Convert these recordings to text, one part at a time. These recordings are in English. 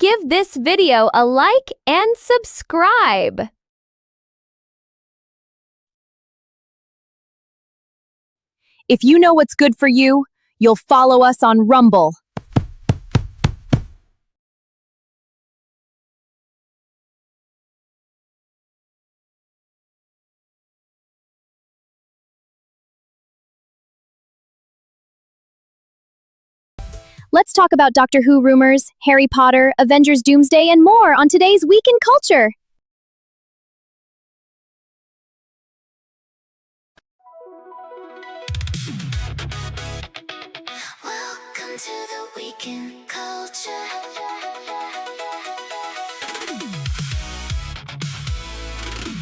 give this video a like and subscribe. If you know what's good for you, you'll follow us on Rumble. Let's talk about Doctor Who rumors, Harry Potter, Avengers Doomsday, and more on today's Week in Culture. Welcome to the Week in Culture.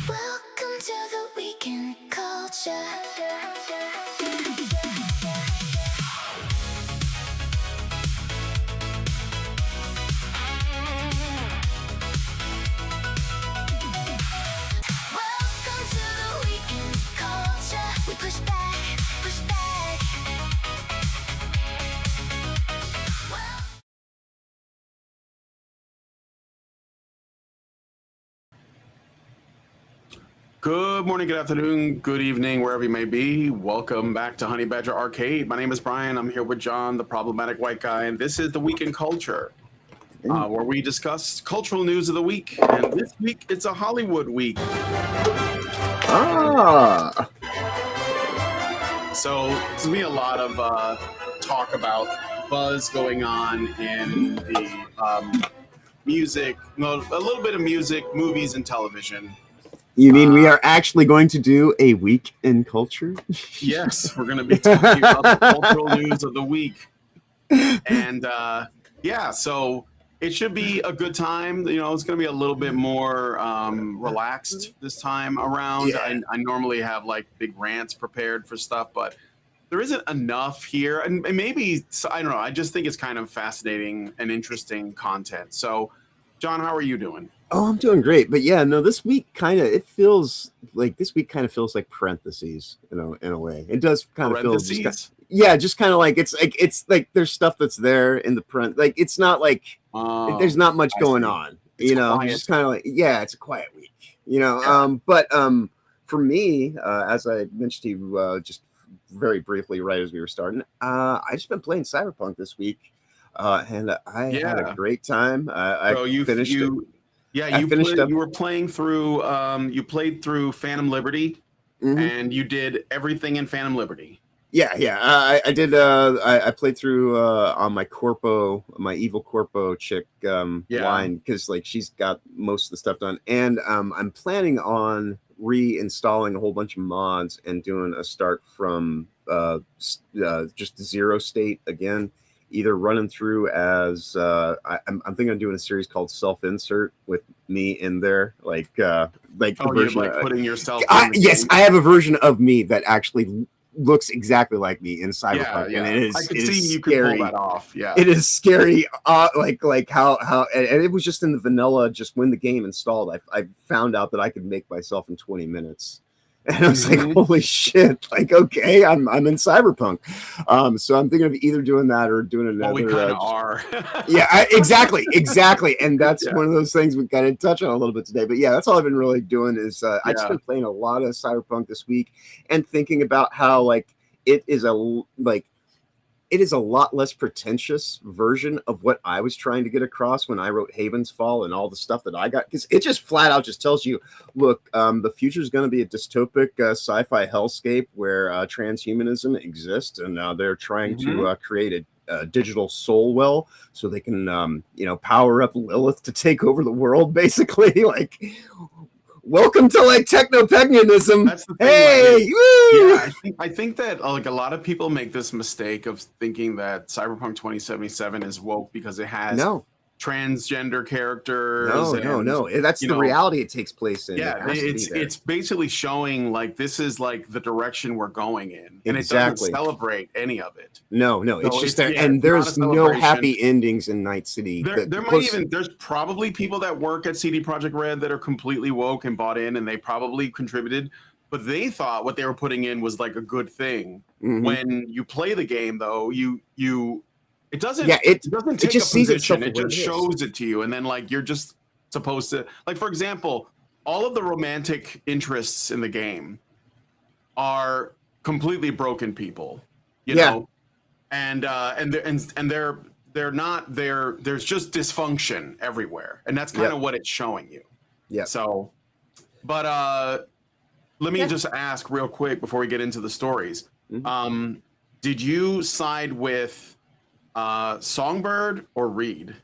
Welcome to the Week in Culture. Welcome to the Week in Culture. We push back, push back. Good morning, good afternoon, good evening, wherever you may be. Welcome back to Honey Badger Arcade. My name is Brian. I'm here with John, the problematic white guy, and this is the Week in Culture, where we discuss cultural news of the week. And this week, it's a Hollywood week. So there's gonna be a lot of talk about buzz going on in the music, well, a little bit of music, movies, and television. You mean we are actually going to do a Week in Culture? Yes, we're going to be talking about the cultural news of the week. And yeah, so it should be a good time. You know, it's going to be a little bit more relaxed this time around. Yeah. I normally have like big rants prepared for stuff, but there isn't enough here. And maybe, I don't know, I just think it's kind of fascinating and interesting content. So, John, how are you doing? Oh, I'm doing great. But yeah, no, this week kind of feels like parentheses, you know, in a way. It does kind of feel just kind of like it's like there's stuff that's there in the print. Like it's not like there's not much going on. It's quiet. Just kind of like it's a quiet week. You know, but for me, as I mentioned to you just very briefly right as we were starting, I just been playing Cyberpunk this week. And I had a great time. I finished it. Yeah, you were playing through. You played through Phantom Liberty, and you did everything in Phantom Liberty. Yeah. I did. I played through on my evil Corpo chick line because like she's got most of the stuff done, and I'm planning on reinstalling a whole bunch of mods and doing a start from just zero state again. Either running through as I'm thinking of doing a series called Self Insert with me in there, like the version like putting yourself. Yes, I have a version of me that actually looks exactly like me in Cyberpunk, and it is. I can see you scary. Can pull that off. Yeah, it is scary. Like how and it was just in the vanilla. Just when the game installed, I found out that I could make myself in 20 minutes. And I was like, holy shit, like, okay, I'm in Cyberpunk. So I'm thinking of either doing that or doing another. We kind of are. Exactly. And that's one of those things we got to touch on a little bit today. But yeah, that's all I've been really doing is I just been playing a lot of Cyberpunk this week and thinking about how like it is a lot less pretentious version of what I was trying to get across when I wrote Haven's Fall and all the stuff that I got. Because it just flat out just tells you, look, the future is going to be a dystopic sci-fi hellscape where transhumanism exists, and they're trying to create a digital soul well so they can, power up Lilith to take over the world, basically. Like, welcome to like techno-paganism. That's the thing. Hey, yeah, I think that like a lot of people make this mistake of thinking that Cyberpunk 2077 is woke because it has transgender characters. No. That's the reality it takes place in. Yeah, it's basically showing like this is like the direction we're going in, and it doesn't celebrate any of it. No, it's just there, and there's no happy endings in Night City. There's probably people that work at CD Projekt Red that are completely woke and bought in, and they probably contributed. But they thought what they were putting in was like a good thing. When you play the game, though, you It doesn't. Yeah, It doesn't take just a sees position. itself It for what just it is. shows it to you, and then like you're just supposed to like, for example, all of the romantic interests in the game are completely broken people, you Yeah. know, and they're not there. There's just dysfunction everywhere, and that's kind Yep. of what it's showing you. Yeah. So, but let me Yeah. just ask real quick before we get into the stories. Mhm. Did you side with Songbird or Reed?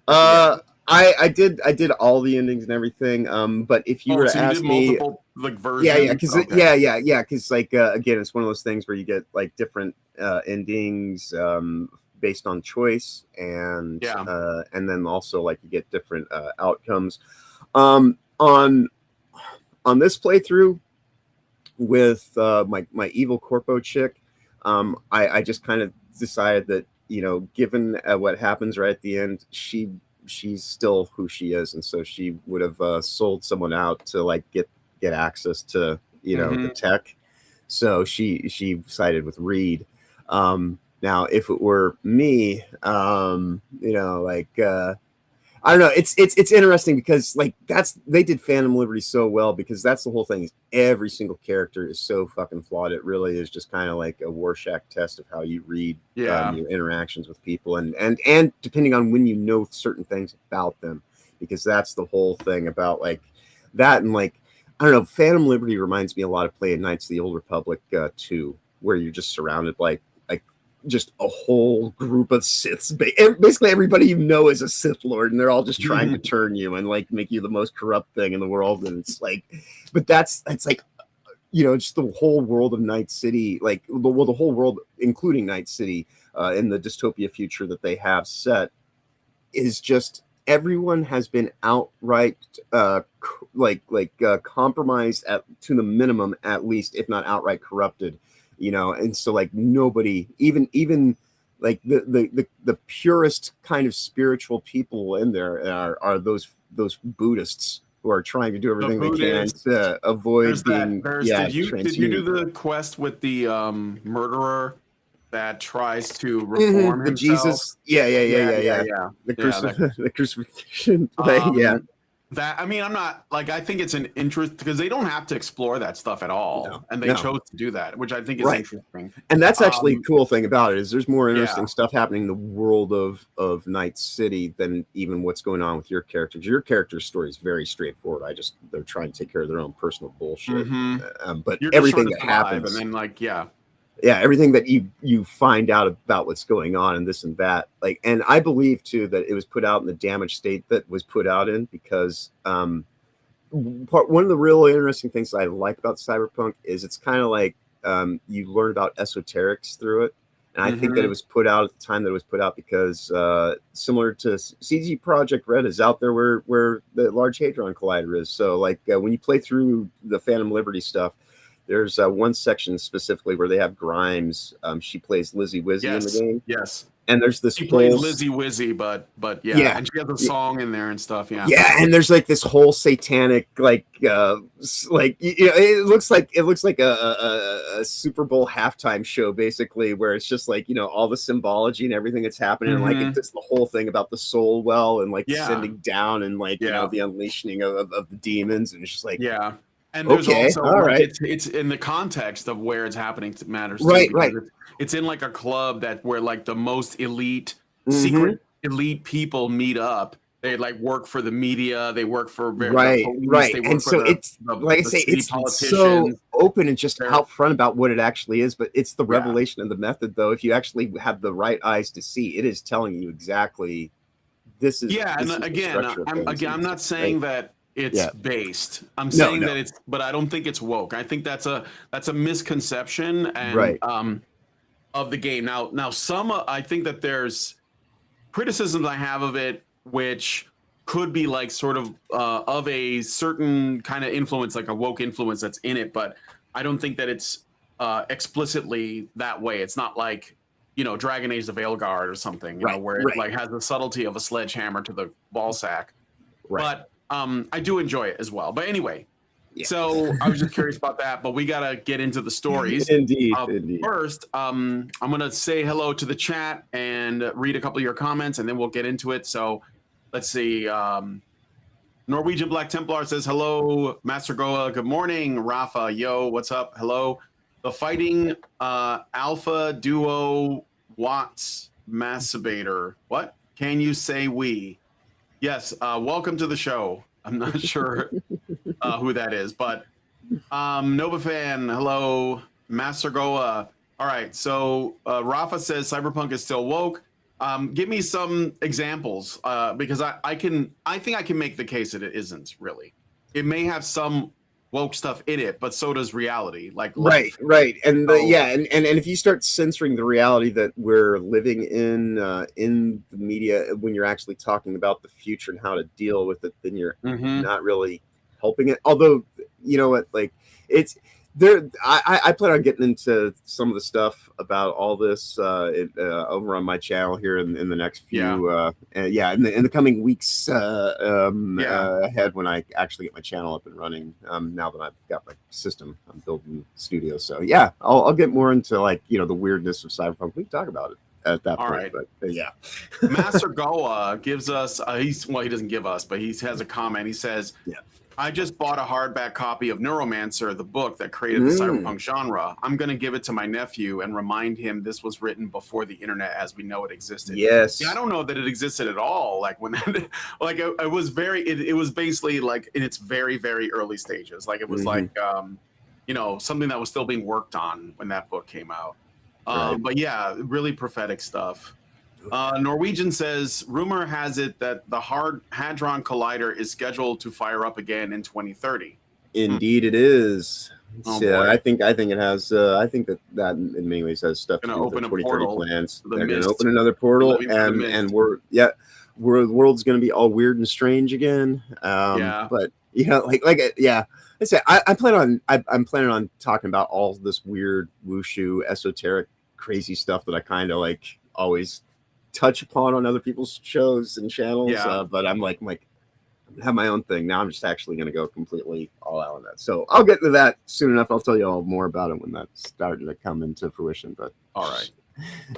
I did all the endings and everything. But if you were to so you ask did me, multiple like versions? yeah, because Okay. yeah, because like again, it's one of those things where you get like different endings based on choice, and Yeah. then also like you get different outcomes. On this playthrough with my evil corpo chick, I just kind of decided that, you know, given what happens right at the end, she's still who she is, and so she would have sold someone out to like get access to, you know, the tech. So she sided with Reed. Now, if it were me, you know, like I don't know. It's interesting because like they did Phantom Liberty so well, because that's the whole thing. Is every single character is so fucking flawed. It really is just kind of like a Rorschach test of how you read your interactions with people, and depending on when you know certain things about them, because that's the whole thing about like that. And like, I don't know, Phantom Liberty reminds me a lot of playing Knights of the Old Republic 2, where you're just surrounded by like just a whole group of Siths. Basically, everybody you know is a Sith Lord, and they're all just trying to turn you and like make you the most corrupt thing in the world. And it's like, but that's like, you know, just the whole world of Night City, like the whole world, including Night City, in the dystopia future that they have set, is just everyone has been outright compromised to the minimum, at least, if not outright corrupted, you know. And so like nobody, even like the purest kind of spiritual people in there are those Buddhists who are trying to do everything they can to avoid being did you do transhumed. the quest with the murderer that tries to reform The himself? Jesus, yeah. Yeah. The crucifixion play, yeah. That, I mean, I'm not like, I think it's an interest because they don't have to explore that stuff at all, and they No. chose to do that, which I think is interesting. And that's actually a cool thing about it, is there's more interesting Yeah. stuff happening in the world of Night City than even what's going on with your characters. Your character's story is very straightforward. They're trying to take care of their own personal bullshit. But You're everything just that trying to survive, happens, and then like, everything that you find out about what's going on and this and that, like, and I believe too that it was put out in the damaged state that was put out in, because one of the real interesting things I like about Cyberpunk is it's kind of like you learn about esoterics through it. And I think that it was put out at the time that it was put out because similar to CG Project Red is out there where the Large Hadron Collider is. So like when you play through the Phantom Liberty stuff, there's one section specifically where they have Grimes. She plays Lizzie Wizzy in the game. Yes. And there's this She whole plays Lizzie Wizzy, but yeah, and she has a song in there and stuff. Yeah, and there's like this whole satanic like you know, it looks like a Super Bowl halftime show, basically, where it's just like, you know, all the symbology and everything that's happening, and like it's the whole thing about the soul well and like sending down and like you know, the unleashing of the demons, and it's just like and there's also all right, it's in the context of where it's happening to matters too, right. It's in like a club where like the most elite secret elite people meet up. They like work for the media, they work for right. And so it's like I say, it's so open and just out front about what it actually is, but it's the revelation of the method, though. If you actually have the right eyes to see, it is telling you exactly this is. And again, I'm not saying that it's based. I'm saying that it's, but I don't think it's woke. I think that's a misconception and of the game. Now I think that there's criticisms I have of it, which could be like sort of a certain kind of influence, like a woke influence that's in it, but I don't think that it's explicitly that way. It's not like, you know, Dragon Age the Veilguard or something, you know, where it like has the subtlety of a sledgehammer to the ball sack. But I do enjoy it as well. But anyway, Yeah. So I was just curious about that, but we gotta get into the stories. Indeed. First, I'm gonna say hello to the chat and read a couple of your comments, and then we'll get into it. So let's see. Norwegian Black Templar says hello, Master Goa. Good morning, Rafa. Yo, what's up? Hello. The Fighting Alpha Duo Watts Masturbator. What? Can you say we? Yes. Welcome to the show. I'm not sure who that is, but Nova Fan, hello, Master Goa. All right, so Rafa says Cyberpunk is still woke. Give me some examples because I think I can make the case that it isn't really. It may have some woke stuff in it, but so does reality. Like life. Right, and and if you start censoring the reality that we're living in the media, when you're actually talking about the future and how to deal with it, then you're not really helping it. Although, you know what, like it's there. I plan on getting into some of the stuff about all this over on my channel here in the next few in the coming weeks ahead, when I actually get my channel up and running. Now that I've got my system, I'm building studio. So yeah, I'll get more into, like, you know, the weirdness of cyberpunk. We can talk about it at that point. Right. But yeah. Master Goa gives us he doesn't give us, but he has a comment. He says, I just bought a hardback copy of Neuromancer, the book that created the cyberpunk genre. I'm going to give it to my nephew and remind him this was written before the internet as we know it existed. Yes. Yeah, I don't know that it existed at all. Like when, like it was it was basically like in its very, very early stages. Like it was like, you know, something that was still being worked on when that book came out. But yeah, really prophetic stuff. Norwegian says, rumor has it that the Hadron Collider is scheduled to fire up again in 2030. Indeed, it is. Oh, yeah, boy. I think it has. I think that in many ways has stuff to Gonna do with the open a 2030 portal plans. to the They're going mist. to open another portal, Living through the mist. and the world's going to be all weird and strange again. But you know, I say I'm planning on talking about all this weird wushu esoteric crazy stuff that I kind of like always touch upon on other people's shows and channels. But I'm like have my own thing now. I'm just actually going to go completely all out on that. So I'll get into that soon enough. I'll tell you all more about it when that's starting to come into fruition. But all right.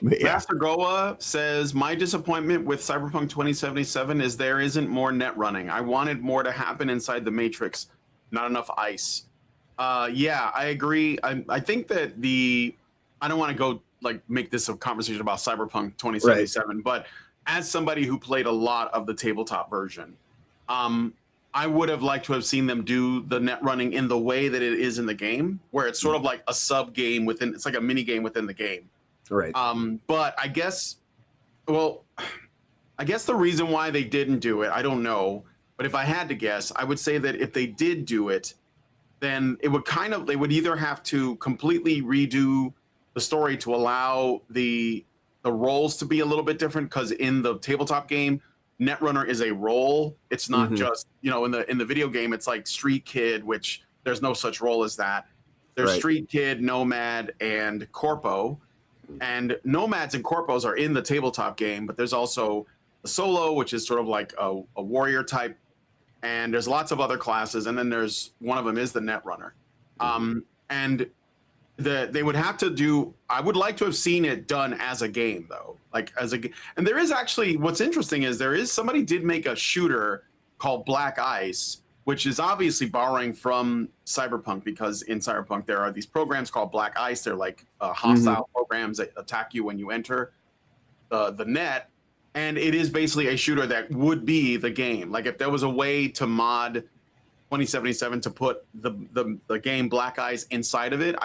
But yeah. Master Goa says, my disappointment with Cyberpunk 2077 is there isn't more net running. I wanted more to happen inside the Matrix, not enough ice. Yeah, I agree. I think that I don't want to go like make this a conversation about Cyberpunk 2077, but as somebody who played a lot of the tabletop version, I would have liked to have seen them do the net running in the way that it is in the game, where it's sort of like a sub game within, it's like a mini game within the game. Right. But I guess the reason why they didn't do it, I don't know. But if I had to guess, I would say that if they did do it, then it would they would either have to completely redo the story to allow the roles to be a little bit different, because in the tabletop game, Netrunner is a role. It's not just, you know, in the video game, it's like Street Kid, which there's no such role as that. There's Street Kid, Nomad, and Corpo. And Nomads and Corpos are in the tabletop game, but there's also the Solo, which is sort of like a warrior type. And there's lots of other classes. And then there's one of them is the Netrunner. And they would have to do, I would like to have seen it done as a game, though. Like and there is actually, what's interesting is somebody did make a shooter called Black Ice, which is obviously borrowing from Cyberpunk, because in Cyberpunk there are these programs called Black Ice. They're like hostile programs that attack you when you enter the net. And it is basically a shooter that would be the game. Like if there was a way to mod 2077 to put the game Black Ice inside of it,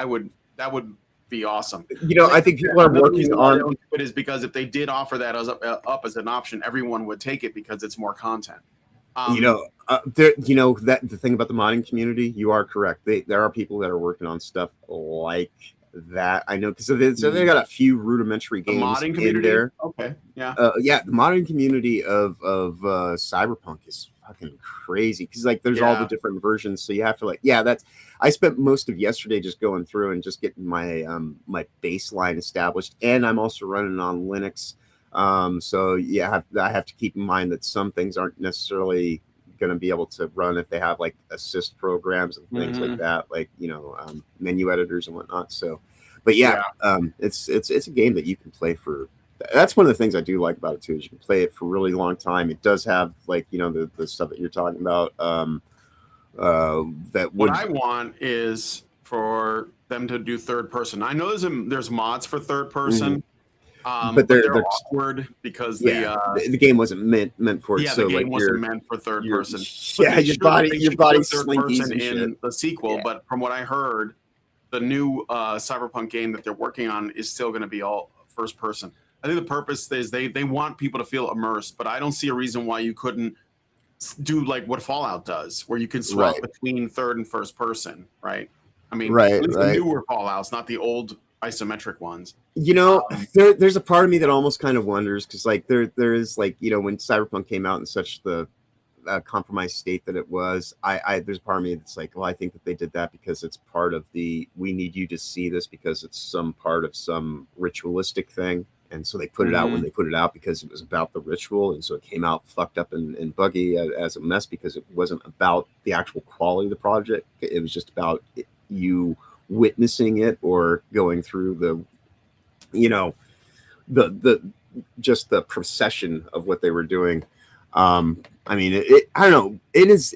that would be awesome. You know, I think people are working on it is because if they did offer that up as an option, everyone would take it because it's more content. That the thing about the modding community, you are correct. There are people that are working on stuff like that. I know, because they got a few rudimentary games modding community in there. Okay, yeah, the modding community of Cyberpunk is fucking crazy, because like there's all the different versions, so you have to I spent most of yesterday just going through and just getting my my baseline established, and I'm also running on Linux. So yeah, I have to keep in mind that some things aren't necessarily going to be able to run if they have like assist programs and things like that, like menu editors and whatnot. So, but it's a game that you can play for. That's one of the things I do like about it too, is you can play it for a really long time. It does have like the stuff that you're talking about. What I want is for them to do third person. I know there's mods for third person, but they're awkward because the game wasn't meant for it. Yeah, so the game like wasn't meant for third person. Yeah, your body's third person in the sequel. Yeah. But from what I heard, the new Cyberpunk game that they're working on is still going to be all first person. I think the purpose is they want people to feel immersed, but I don't see a reason why you couldn't do like what Fallout does, where you can swap between third and first person, right? I mean, at least the newer Fallouts, not the old isometric ones. There's a part of me that almost kind of wonders, because like there is like when Cyberpunk came out in such the compromised state that it was, there's a part of me that's like, well, I think that they did that because it's part of we need you to see this because it's some part of some ritualistic thing. And so they put it out when they put it out because it was about the ritual. And so it came out fucked up and buggy as a mess because it wasn't about the actual quality of the project. It was just about you witnessing it or going through the just the procession of what they were doing. I mean, I don't know. It's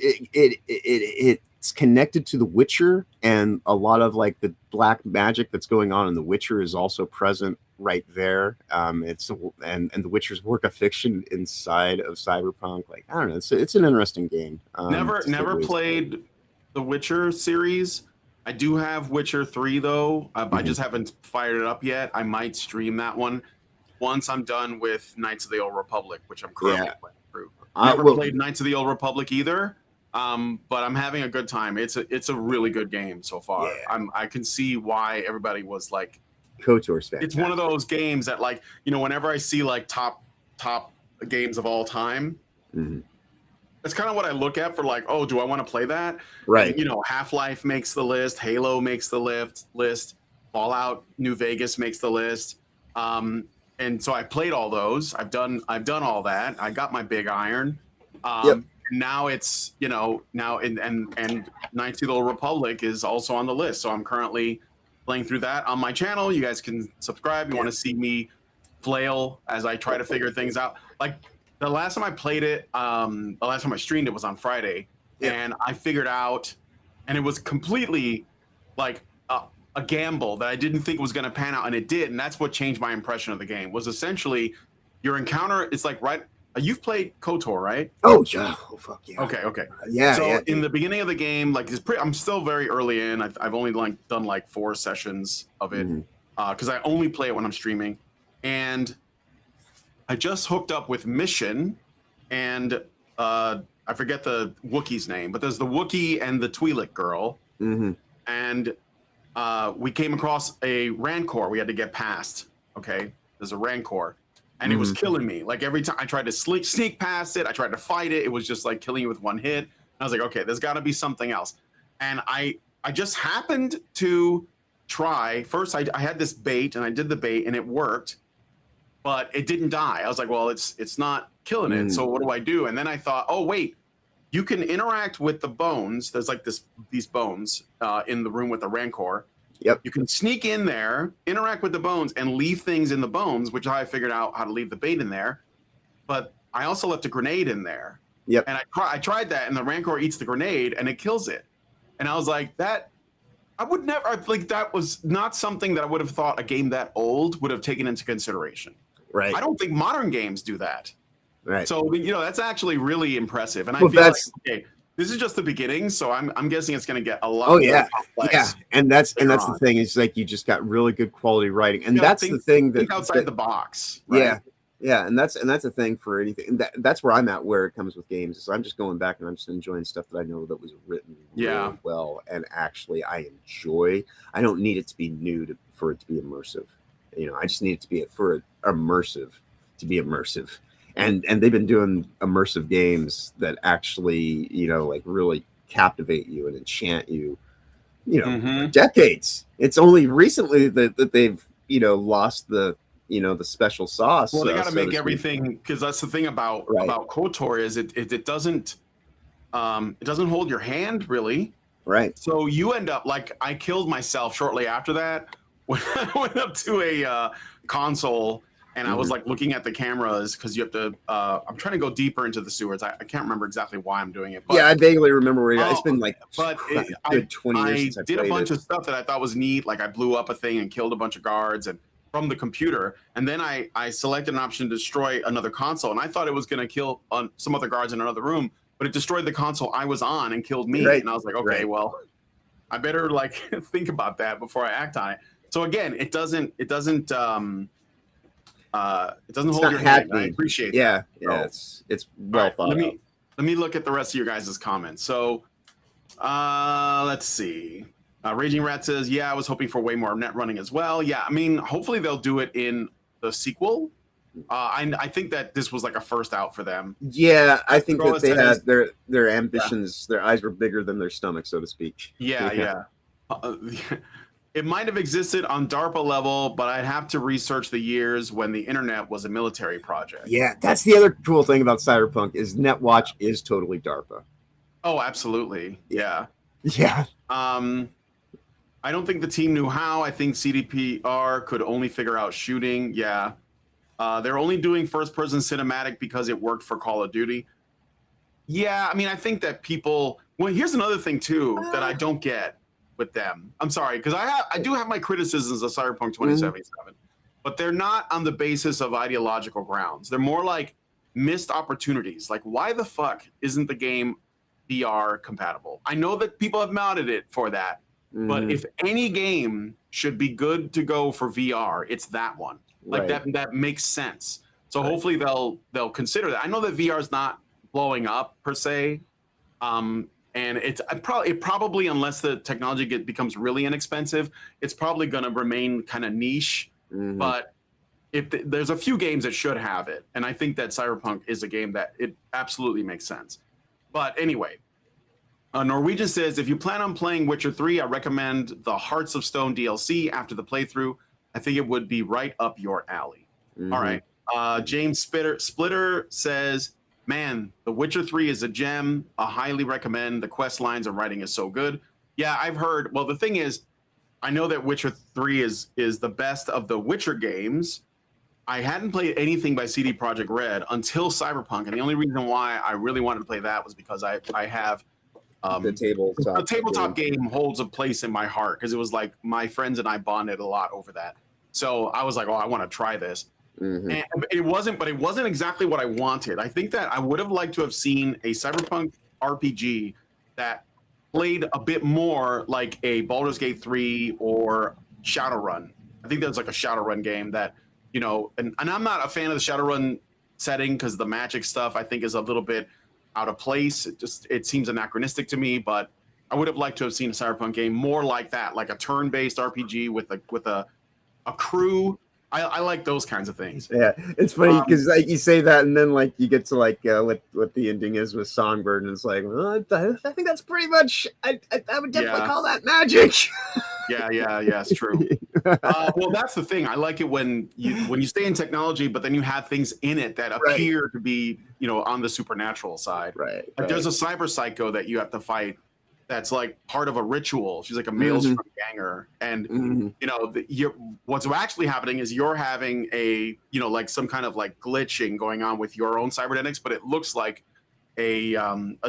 connected to The Witcher, and a lot of like the black magic that's going on in The Witcher is also present right there. And The Witcher's work of fiction inside of Cyberpunk. Like, I don't know. It's an interesting game. Never played The Witcher series. I do have Witcher 3 though. I just haven't fired it up yet. I might stream that one once I'm done with Knights of the Old Republic, which I'm currently playing through. Never played Knights of the Old Republic either. But I'm having a good time. It's a really good game so far. Yeah. I can see why everybody was like, CULT-ure's fantastic. It's one of those games that like, whenever I see like top games of all time, that's kind of what I look at for like, oh, do I want to play that? Right. And, Half-Life makes the list, Halo makes the list, Fallout New Vegas makes the list. And so I played all those. I've done all that. I got my big iron. Now it's and Knights of the Old Republic is also on the list. So I'm currently playing through that on my channel. You guys can subscribe. You want to see me flail as I try to figure things out. Like the last time I played it, the last time I streamed it was on Friday, and I figured out, and it was completely like a gamble that I didn't think was going to pan out, and it did. And that's what changed my impression of the game. Was essentially your encounter. It's like you've played KOTOR, right? Oh yeah. Oh fuck yeah. Okay. So in the beginning of the game, like I'm still very early in. I've only done like 4 sessions of it because I only play it when I'm streaming, and I just hooked up with Mission, and I forget the Wookiee's name, but there's the Wookiee and the Twi'lek girl, and we came across a Rancor we had to get past. Okay, there's a Rancor. And it was killing me. Like every time I tried to sneak past it, I tried to fight it. It was just like killing you with one hit. And I was like, okay, there's got to be something else. And I just happened to try. First, I had this bait, and I did the bait, and it worked, but it didn't die. I was like, well, it's not killing it. So what do I do? And then I thought, oh wait, you can interact with the bones. There's like these bones in the room with the Rancor. Yep. You can sneak in there, interact with the bones, and leave things in the bones, which I figured out how to leave the bait in there. But I also left a grenade in there. Yep. And I tried that, and the Rancor eats the grenade, and it kills it. And I was like, that was not something that I would have thought a game that old would have taken into consideration. Right. I don't think modern games do that. Right. So that's actually really impressive. And I feel like, okay, this is just the beginning, so I'm guessing it's going to get a lot more complex. Yeah, and that's the thing. It's like you just got really good quality writing, and that's the thing that think outside the box. Right? Yeah, and that's the thing for anything. That's where I'm at. Where it comes with games is I'm just going back and I'm just enjoying stuff that I know that was written really well, and actually I enjoy. I don't need it to be new for it to be immersive. I just need it to be immersive to be immersive. And they've been doing immersive games that actually, like really captivate you and enchant you, for decades. It's only recently that they've, lost the special sauce. Well, they got to make everything, because that's the thing about KOTOR is it doesn't It doesn't hold your hand really. Right. So you end up like I killed myself shortly after that when I went up to a console and I was like looking at the cameras because you have to. I'm trying to go deeper into the sewers. I can't remember exactly why I'm doing it. But, yeah, I vaguely remember where it's been like I 20 years since I did a played bunch it. of stuff that I thought was neat. Like I blew up a thing and killed a bunch of guards and from the computer. And then I selected an option to destroy another console. And I thought it was going to kill some other guards in another room, but it destroyed the console I was on and killed me. Right. And I was like, okay, well, I better like think about that before I act on it. So again, it doesn't hold your hand. I appreciate that. Yeah, it's well thought out. Let me look at the rest of your guys' comments. So let's see. Raging Rat says, yeah, I was hoping for way more net running as well. Yeah, I mean, hopefully they'll do it in the sequel. I think that this was like a first out for them. Yeah, I think that they had their ambitions, their eyes were bigger than their stomach, so to speak. Yeah. It might have existed on DARPA level, but I'd have to research the years when the internet was a military project. Yeah, that's the other cool thing about Cyberpunk is NetWatch is totally DARPA. Oh, absolutely. Yeah. Yeah. I don't think the team knew how. I think CDPR could only figure out shooting. Yeah. They're only doing first-person cinematic because it worked for Call of Duty. Yeah, I mean, I think that people... Well, here's another thing, too, that I don't get with them. I'm sorry, because I do have my criticisms of Cyberpunk 2077, but they're not on the basis of ideological grounds. They're more like missed opportunities. Like, why the fuck isn't the game VR compatible? I know that people have mounted it for that, but if any game should be good to go for VR, it's that one. Like that makes sense. So hopefully they'll consider that. I know that VR is not blowing up per se, and it probably unless the technology becomes really inexpensive, it's probably going to remain kind of niche. But if there's a few games that should have it, and I think that Cyberpunk is a game that it absolutely makes sense. But anyway, Norwegian says if you plan on playing Witcher 3, I recommend the Hearts of Stone DLC after the playthrough. I think it would be right up your alley. All right. James Splitter says, man, The Witcher 3 is a gem. I highly recommend. The quest lines and writing is so good. Yeah, I've heard. Well, the thing is, I know that Witcher 3 is the best of the Witcher games. I hadn't played anything by CD Projekt Red until Cyberpunk. And the only reason why I really wanted to play that was because I have the tabletop game holds a place in my heart because it was like my friends and I bonded a lot over that. So I was like, oh, I want to try this. And it wasn't exactly what I wanted. I think that I would have liked to have seen a Cyberpunk RPG that played a bit more like a Baldur's Gate 3 or Shadowrun. I think there's like a Shadowrun game that, you know, and I'm not a fan of the Shadowrun setting because the magic stuff I think is a little bit out of place. It seems anachronistic to me, but I would have liked to have seen a Cyberpunk game more like that, like a turn-based RPG with a crew. I like those kinds of things. Yeah, it's funny because like you say that, and then like you get to like what the ending is with Songbird, and it's like, well, I think that's pretty much. I would definitely call that magic. Yeah, it's true. Well, that's the thing. I like it when you stay in technology, but then you have things in it that appear to be, you know, on the supernatural side. Right. There's a cyber psycho that you have to fight. That's like part of a ritual. She's like a maelstrom ganger, and you know, what's actually happening is you're having a, you know, like some kind of like glitching going on with your own cybernetics, but it looks like a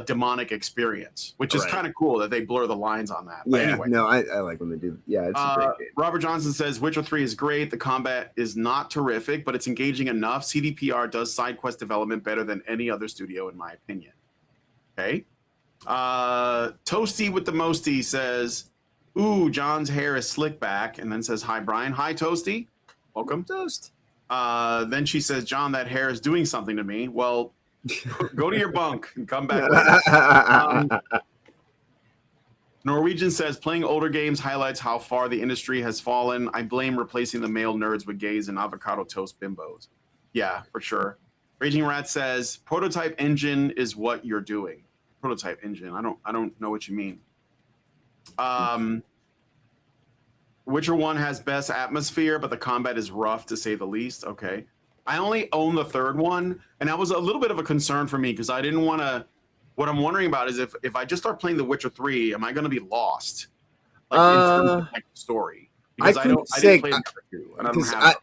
demonic experience, which is kind of cool that they blur the lines on that. But anyway, no, I like when they do. Yeah, it's a great game. Robert Johnson says Witcher 3 is great. The combat is not terrific, but it's engaging enough. CDPR does side quest development better than any other studio, in my opinion. Okay. Toasty with the Mosty says, ooh, John's hair is slick back, and then says, hi, Brian. Hi, Toasty. Welcome. Toast. Then she says, John, that hair is doing something to me. Well, go to your bunk and come back later. Norwegian says, playing older games highlights how far the industry has fallen. I blame replacing the male nerds with gays and avocado toast bimbos. Yeah, for sure. Raging Rat says, prototype engine is what you're doing. Prototype engine. I don't know what you mean. Witcher 1 has best atmosphere, but the combat is rough to say the least. Okay. I only own the third one, and that was a little bit of a concern for me because I didn't want to What I'm wondering about is if I just start playing The Witcher 3, am I going to be lost? Like in terms of like the story, because I didn't play the other two, and I don't have.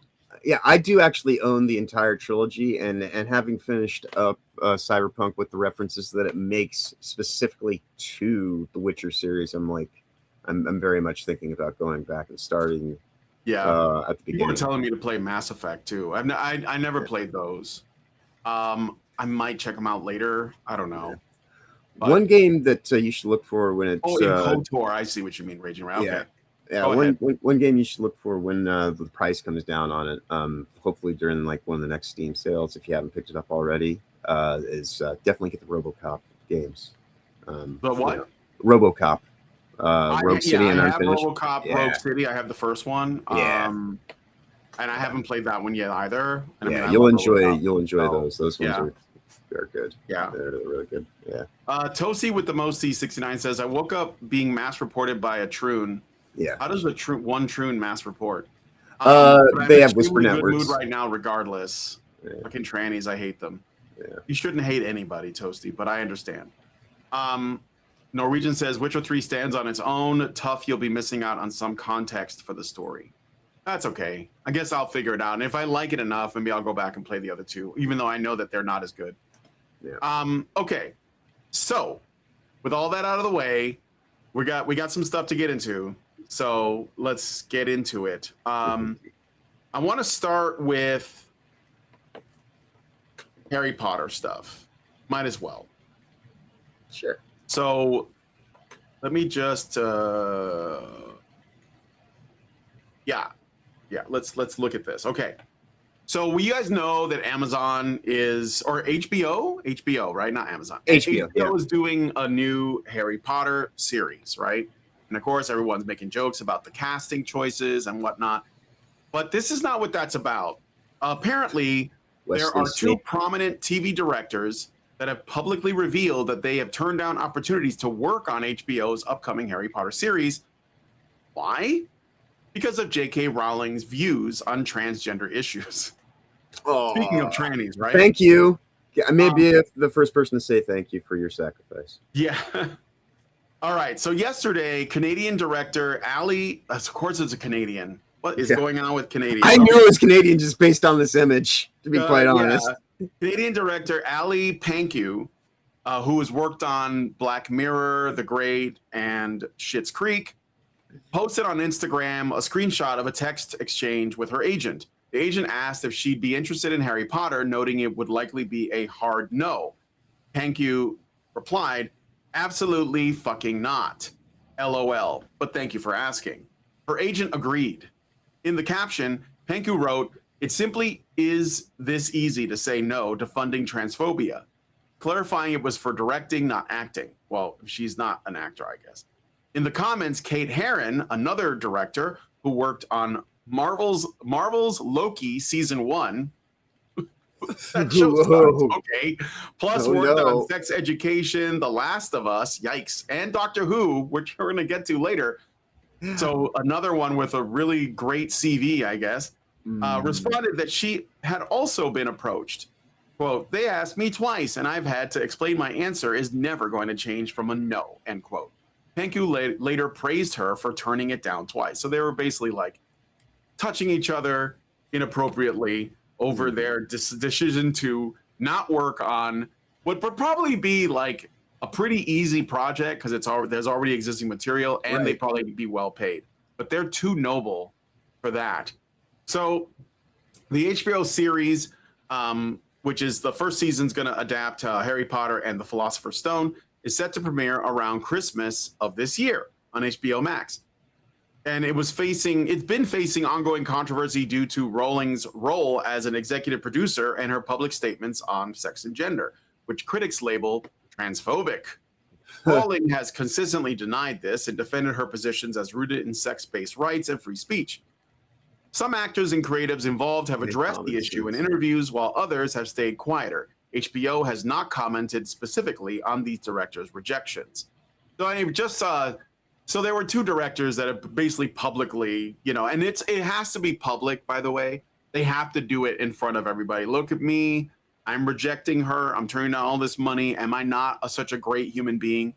Yeah, I do actually own the entire trilogy, and having finished up Cyberpunk with the references that it makes specifically to the Witcher series, I'm very much thinking about going back and starting. Yeah, at the beginning. People were telling me to play Mass Effect too. I never played those. I might check them out later. I don't know. But one game that you should look for when it's in CULT-ure, I see what you mean, Raging Right. Okay. Yeah, one game you should look for when the price comes down on it. Hopefully during like one of the next Steam sales, if you haven't picked it up already, is definitely get the RoboCop games. The what? RoboCop. Rogue City and Unfinished. I have RoboCop Rogue City. I have the first one. And I haven't played that one yet either. And I mean, you'll enjoy those. Those ones are good. Yeah, they're really good. Yeah. Tosi with the most C69 says, I woke up being mass reported by a troon. Yeah. How does one troon mass report? They have whisper networks. Good mood right now, regardless. Fucking trannies, I hate them. Yeah. You shouldn't hate anybody, Toasty, but I understand. Norwegian says Witcher 3 stands on its own. Tough, you'll be missing out on some context for the story. That's okay. I guess I'll figure it out. And if I like it enough, maybe I'll go back and play the other two, even though I know that they're not as good. Yeah. Okay. So, with all that out of the way, we got some stuff to get into. So let's get into it. I want to start with Harry Potter stuff. Might as well. Sure. So let me just let's look at this. Okay. So you guys know that Amazon or HBO, right? Not Amazon. HBO is doing a new Harry Potter series, right? And of course, everyone's making jokes about the casting choices and whatnot. But this is not what that's about. Apparently, there are two prominent TV directors that have publicly revealed that they have turned down opportunities to work on HBO's upcoming Harry Potter series. Why? Because of J.K. Rowling's views on transgender issues. Speaking of trannies, right? Thank you. Yeah, maybe the first person to say thank you for your sacrifice. Yeah. All right. So yesterday, Canadian director Ali, of course it's a Canadian. What is going on with Canadian? I knew it was Canadian just based on this image, to be quite honest. Canadian director Ali Panku, who has worked on Black Mirror, The Great, and Schitt's Creek, posted on Instagram a screenshot of a text exchange with her agent. The agent asked if she'd be interested in Harry Potter, noting it would likely be a hard no. Panku replied, absolutely fucking not. LOL, but thank you for asking. Her agent agreed. In the caption, Panku wrote, it simply is this easy to say no to funding transphobia, clarifying it was for directing, not acting. Well, she's not an actor, I guess. In the comments, Kate Herron, another director who worked on Marvel's Loki season 1, that show sucks, okay. Plus worked on Sex Education, The Last of Us, yikes, and Doctor Who, which we're going to get to later. So another one with a really great CV, I guess, responded that she had also been approached. Quote, they asked me twice, and I've had to explain my answer is never going to change from a no, end quote. Panku later praised her for turning it down twice. So they were basically like touching each other inappropriately over their decision to not work on what would probably be like a pretty easy project because there's already existing material and they'd probably be well paid. But they're too noble for that. So the HBO series, which is the first season's going to adapt Harry Potter and the Philosopher's Stone, is set to premiere around Christmas of this year on HBO Max. And it's been facing ongoing controversy due to Rowling's role as an executive producer and her public statements on sex and gender, which critics label transphobic. Rowling has consistently denied this and defended her positions as rooted in sex-based rights and free speech. Some actors and creatives involved have addressed the issue in interviews, while others have stayed quieter. HBO has not commented specifically on these directors' rejections. So I just so there were two directors that have basically publicly, and it has to be public, by the way. They have to do it in front of everybody. Look at me. I'm rejecting her. I'm turning down all this money. Am I not such a great human being?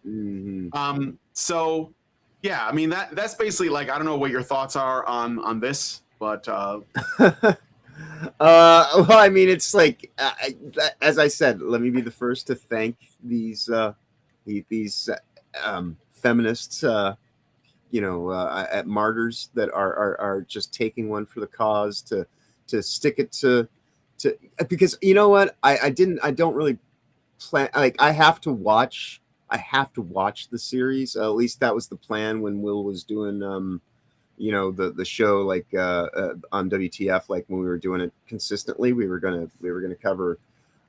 So yeah, I mean that's basically like, I don't know what your thoughts are on this, but well, I mean, it's like, as I said, let me be the first to thank these feminists, martyrs that are just taking one for the cause to stick it to because you know what, I don't really plan, like I have to watch the series. At least that was the plan when Will was doing the show, like on WTF, like when we were doing it consistently, we were gonna cover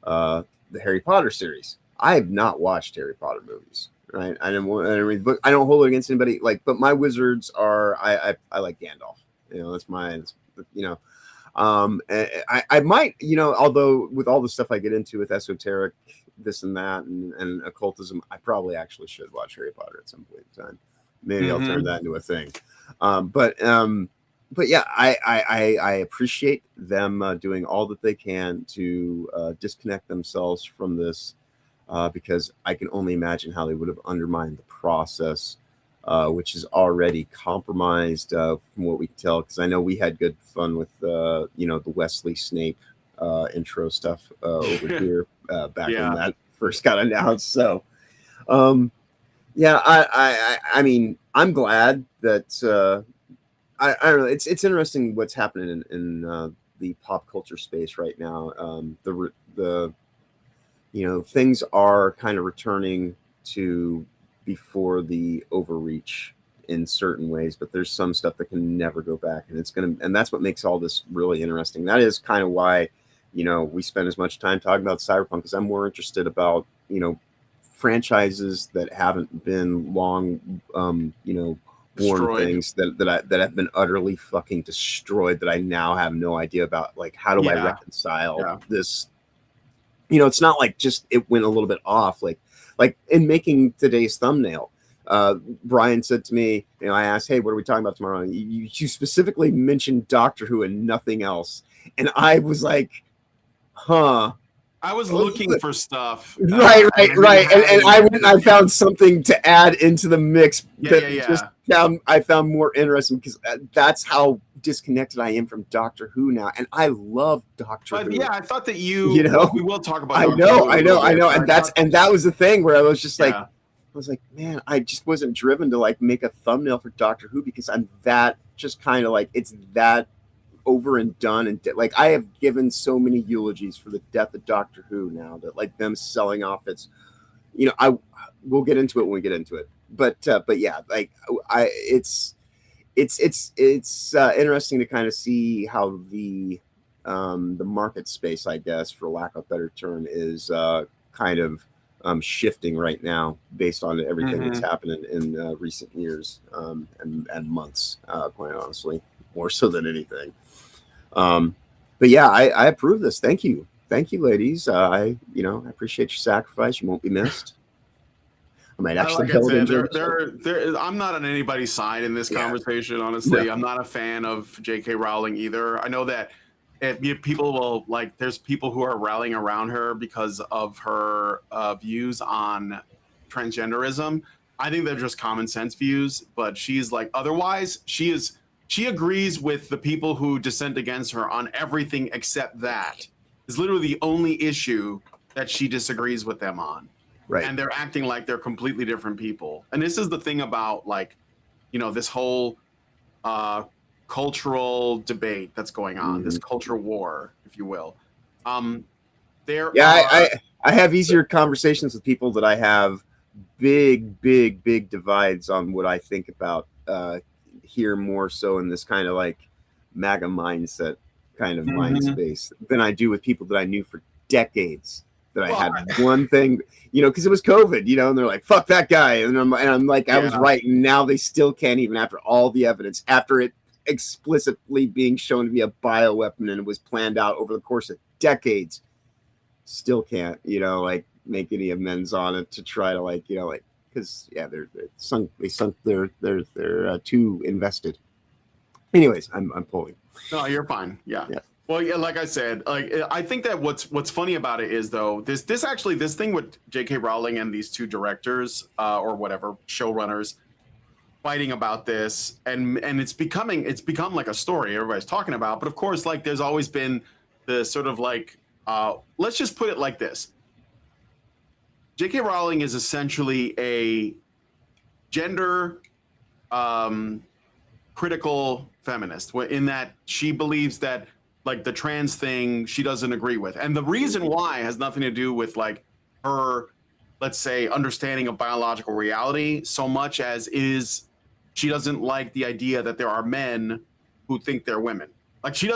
the Harry Potter series. I have not watched Harry Potter movies, right? I don't read book. I don't hold it against anybody, like, but my wizards are, I like Gandalf. That's mine. I might, although with all the stuff I get into with esoteric, this and that, and occultism, I probably actually should watch Harry Potter at some point in time. Maybe I'll turn that into a thing. But yeah, I appreciate them doing all that they can to disconnect themselves from this, because I can only imagine how they would have undermined the process, which is already compromised from what we can tell. Because I know we had good fun with the Wesley Snape intro stuff over here back when that first got announced. So yeah, I mean, I'm glad that I don't know. It's interesting what's happening in the pop culture space right now. The things are kind of returning to before the overreach in certain ways, but there's some stuff that can never go back, and that's what makes all this really interesting. That is kind of why we spend as much time talking about cyberpunk, because I'm more interested about franchises that haven't been long born things that have been utterly fucking destroyed, that I now have no idea about, like, how do I reconcile this? It's not like just it went a little bit off, like in making today's thumbnail. Brian said to me, I asked, hey, what are we talking about tomorrow? And you specifically mentioned Doctor Who and nothing else, and I was like, huh. I was looking for stuff. Right. And I went and I found something to add into the mix I found more interesting, because that's how disconnected I am from Doctor Who now. And I love Doctor Who. Yeah, I thought that we will talk about I know. And that was the thing where I was just like, man, I just wasn't driven to like make a thumbnail for Doctor Who, because I'm that just kind of like, it's that over and done, and like I have given so many eulogies for the death of Doctor Who now, that like them selling off its, we'll get into it when we get into it, but yeah, like it's interesting to kind of see how the market space, I guess, for lack of a better term, is kind of shifting right now based on everything that's happening in recent years and months, quite honestly, more so than anything. But yeah, I approve this. Thank you, ladies. I appreciate your sacrifice. You won't be missed. I might actually I'm not on anybody's side in this conversation, honestly. No. I'm not a fan of J.K. Rowling either. I know that people will, like, there's people who are rallying around her because of her views on transgenderism. I think they're just common sense views, but she's like, otherwise, she agrees with the people who dissent against her on everything except that. Is literally the only issue that she disagrees with them on. Right. And they're acting like they're completely different people. And this is the thing about, like, this whole cultural debate that's going on, this culture war, if you will. I have easier conversations with people that I have big divides on what I think about here, more so in this kind of like MAGA mindset kind of mind space, than I do with people that I knew for decades, that I had one thing, because it was COVID, and they're like, fuck that guy. And I'm like, I was right. And now they still can't, even after all the evidence, after it explicitly being shown to be a bioweapon and it was planned out over the course of decades, still can't, like make any amends on it to try to like, because they're too invested. Anyways, I'm pulling. No, you're fine. Yeah. Well, yeah, like I said, like I think that what's funny about it is though this thing with J.K. Rowling and these two directors or whatever showrunners fighting about this, and it's become like a story everybody's talking about. But of course, like there's always been the sort of like let's just put it like this: J.K. Rowling is essentially a gender critical feminist in that she believes that like the trans thing she doesn't agree with, and the reason why has nothing to do with like her, let's say, understanding of biological reality so much as is she doesn't like the idea that there are men who think they're women. Like she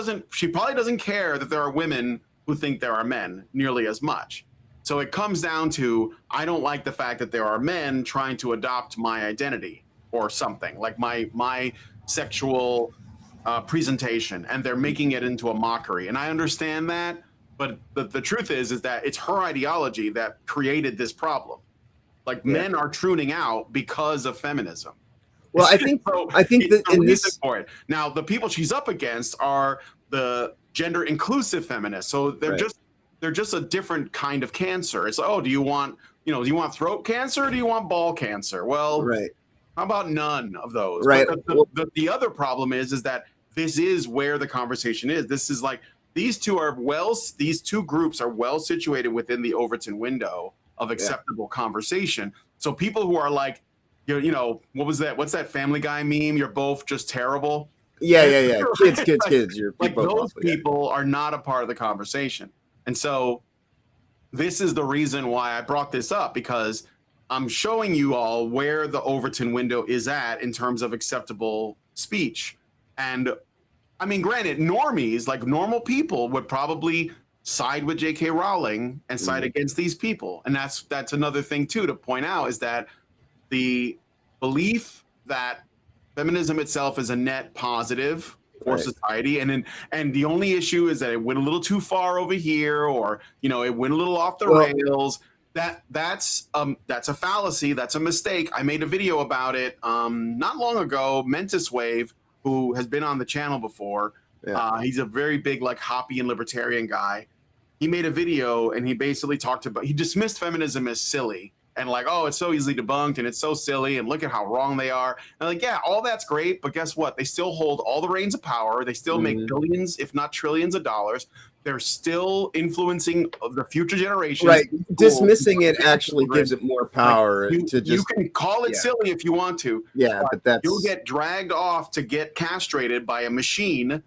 probably doesn't care that there are women who think there are men nearly as much. So it comes down to, I don't like the fact that there are men trying to adopt my identity or something like my sexual presentation, and they're making it into a mockery. And I understand that, but the truth is that it's her ideology that created this problem. Like men are tuning out because of feminism. Well, I think that in this for it. Now, the people she's up against are the gender inclusive feminists. So they're just a different kind of cancer. It's like, oh, do you want throat cancer or do you want ball cancer? Well, how about none of those? Right. But the other problem is that this is where the conversation is. This is like these two groups are well situated within the Overton window of acceptable conversation. So people who are like, you know, what's that Family Guy meme? You're both just terrible. Yeah. Kids. You're like those people are not a part of the conversation. And so this is the reason why I brought this up, because I'm showing you all where the Overton window is at in terms of acceptable speech. And I mean, granted, normies, like normal people, would probably side with J.K. Rowling and side against these people. And that's another thing, too, to point out, is that the belief that feminism itself is a net positive for society, and the only issue is that it went a little too far over here, or it went a little off the rails. That's a fallacy. That's a mistake. I made a video about it not long ago. Mentis Wave, who has been on the channel before, he's a very big like hoppy and libertarian guy. He made a video and he basically he dismissed feminism as silly. And like, oh, it's so easily debunked and it's so silly and look at how wrong they are. And like, yeah, all that's great, but guess what? They still hold all the reins of power. They still make billions, if not trillions of dollars. They're still influencing the future generations. Right. Dismissing it actually gives it more power you can call it silly if you want to. Yeah, but you'll get dragged off to get castrated by a machine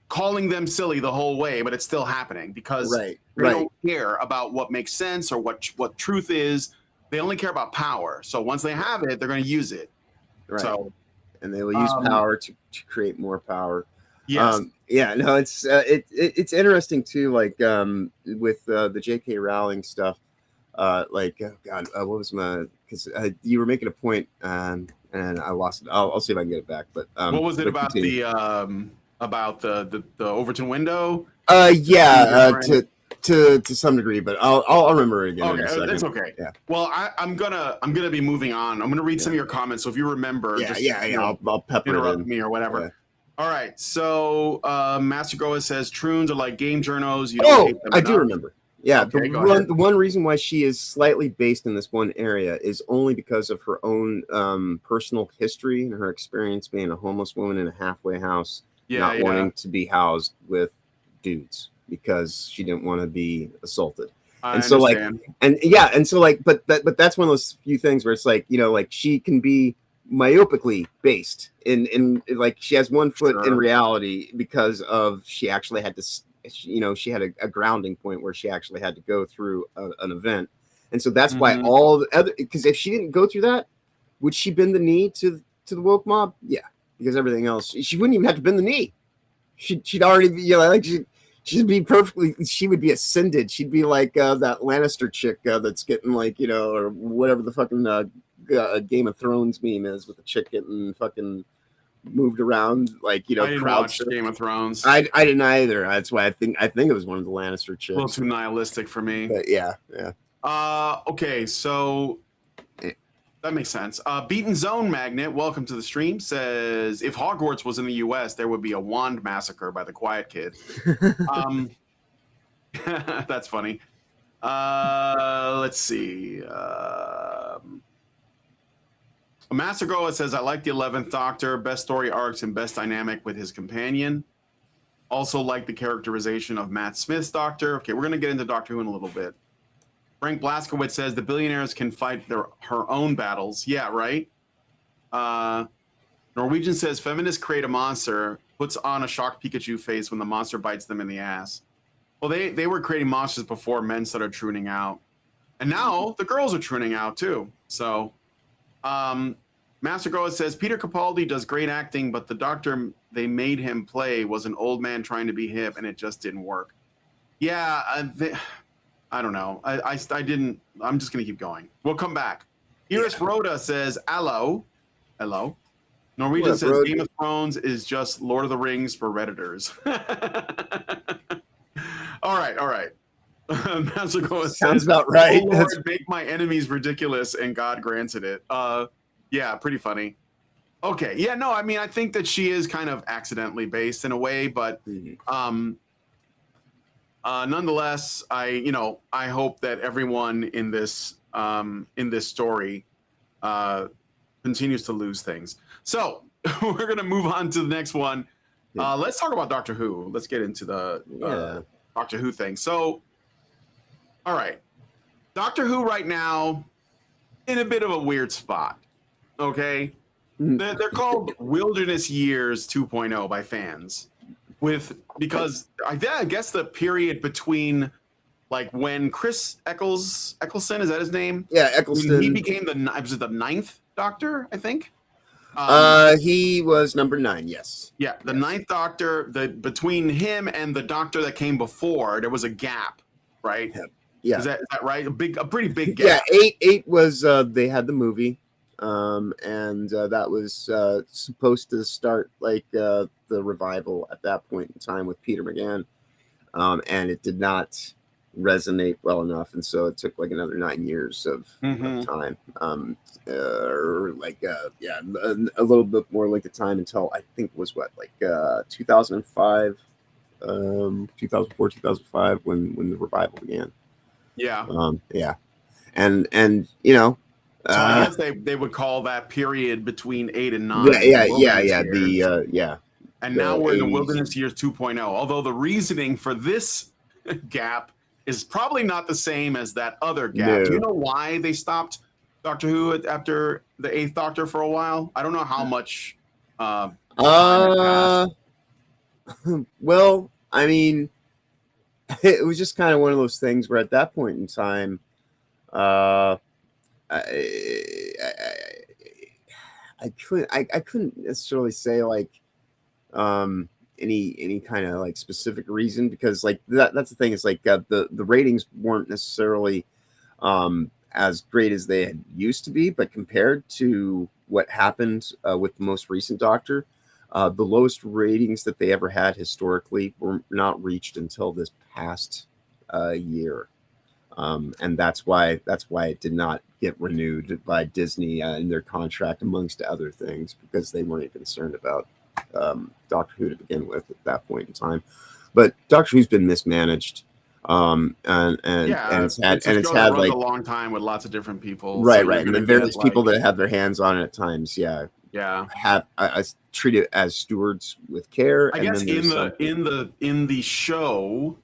calling them silly the whole way, but it's still happening because they don't care about what makes sense or what truth is. They only care about power. So once they have it, they're going to use it. Right. So, and they will use power to create more power. Yes. It's interesting too. Like with the J.K. Rowling stuff. What was my? Because you were making a point, and I lost it. I'll see if I can get it back. But what was it about the Overton window? To some degree, but I'll remember it again. Okay, that's okay. Yeah. Well, I'm gonna be moving on. I'm gonna read some of your comments. So if you remember, I'll pepper interrupt me or whatever. Yeah. All right. So Master Goa says Troons are like game journos. You don't hate them I do remember. Yeah. Okay, the one reason why she is slightly based in this one area is only because of her own personal history and her experience being a homeless woman in a halfway house, not wanting to be housed with dudes, because she didn't want to be assaulted. I understand. But that's one of those few things where it's like, like she can be myopically based in like she has one foot in reality because of she actually had to, she had a grounding point where she actually had to go through an event. And so that's why all the other, because if she didn't go through that, would she bend the knee to the woke mob? Yeah, because everything else, she wouldn't even have to bend the knee. She'd already be, she'd be she would be ascended. She'd be like that Lannister chick that's getting or whatever the fucking Game of Thrones meme is with the chick getting fucking moved around I didn't watch Game of Thrones. I didn't either. That's why I think it was one of the Lannister chicks. A little too nihilistic for me. But yeah. Okay, so That makes sense. Beaten Zone Magnet, welcome to the stream, says if Hogwarts was in the U.S., there would be a wand massacre by the Quiet Kid. That's funny. Let's see. Master Goa says, I like the 11th Doctor, best story arcs and best dynamic with his companion. Also like the characterization of Matt Smith's Doctor. Okay, we're going to get into Doctor Who in a little bit. Frank Blaskowitz says the billionaires can fight her own battles. Yeah, right? Norwegian says feminists create a monster, puts on a shocked Pikachu face when the monster bites them in the ass. Well, they were creating monsters before men started tuning out. And now the girls are tuning out too. So Master Goa says Peter Capaldi does great acting, but the Doctor they made him play was an old man trying to be hip, and it just didn't work. Yeah, I don't know. I didn't. I'm just gonna keep going. We'll come back. Iris Rhoda says, "Hello, hello." Norwegian says Rhoda? Game of Thrones is just Lord of the Rings for Redditors. all right. Master Goa sounds about right. Oh Lord, make my enemies ridiculous, and God granted it. Yeah, pretty funny. Okay, yeah, no, I mean, I think that she is kind of accidentally based in a way, but nonetheless, I hope that everyone in this story continues to lose things. So we're gonna move on to the next one. Let's talk about Doctor Who. Let's get into the Doctor Who thing. So, all right, Doctor Who right now in a bit of a weird spot. Okay, they're called Wilderness Years 2.0 by fans. Because I guess the period between like when Chris Eccleston, is that his name? Yeah, Eccleston. He became the 9th Doctor, I think. He was number 9. Yes. Yeah, the 9th Doctor. Between him and the Doctor that came before, there was a gap, right? Yeah. Is that right? A pretty big gap. Yeah, 8 was they had the movie, and that was supposed to start like the revival at that point in time with Peter McGann, and it did not resonate well enough, and so it took like another 9 years of time, or like a little bit more length of time until I think it was 2005, 2004, 2005 when the revival began. Yeah. And you know. So I guess they would call that period between 8 and 9. Yeah. And now we're in the Wilderness Years 2.0. Although the reasoning for this gap is probably not the same as that other gap. No. Do you know why they stopped Doctor Who after the 8th Doctor for a while? I don't know how much. Well, I mean, it was just kind of one of those things where at that point in time, I couldn't necessarily say like any kind of like specific reason, because like that's the thing. It's like the ratings weren't necessarily as great as they had used to be, but compared to what happened with the most recent Doctor, the lowest ratings that they ever had historically were not reached until this past year. And that's why it did not get renewed by Disney in their contract, amongst other things, because they weren't concerned about Doctor Who to begin with at that point in time. But Doctor Who's been mismanaged, and it's had like a long time with lots of different people, right, and then various people that have their hands on it at times. Have treat it as stewards with care. I guess in the show.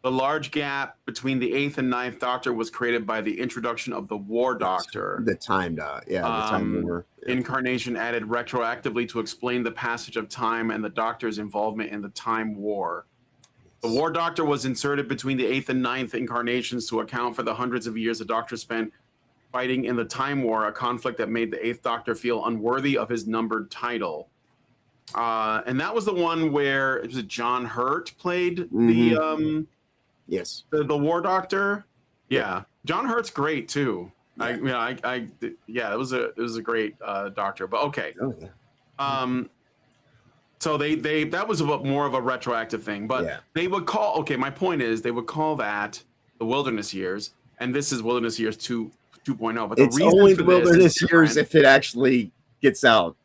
The large gap between the 8th and 9th Doctor was created by the introduction of the War Doctor. The Time War. Incarnation added retroactively to explain the passage of time and the Doctor's involvement in the Time War. The War Doctor was inserted between the 8th and 9th incarnations to account for the hundreds of years the Doctor spent fighting in the Time War, a conflict that made the 8th Doctor feel unworthy of his numbered title. And that was the one where it was John Hurt played the... Yes, the War Doctor. Yeah, John Hurt's great too. It was a great Doctor. But okay, so they that was more of a retroactive thing. But they would call. Okay, my point is they would call that the Wilderness Years, and this is Wilderness Years 2.0. 2.0. But the It's reason only for the this is wilderness years different. if it actually gets out.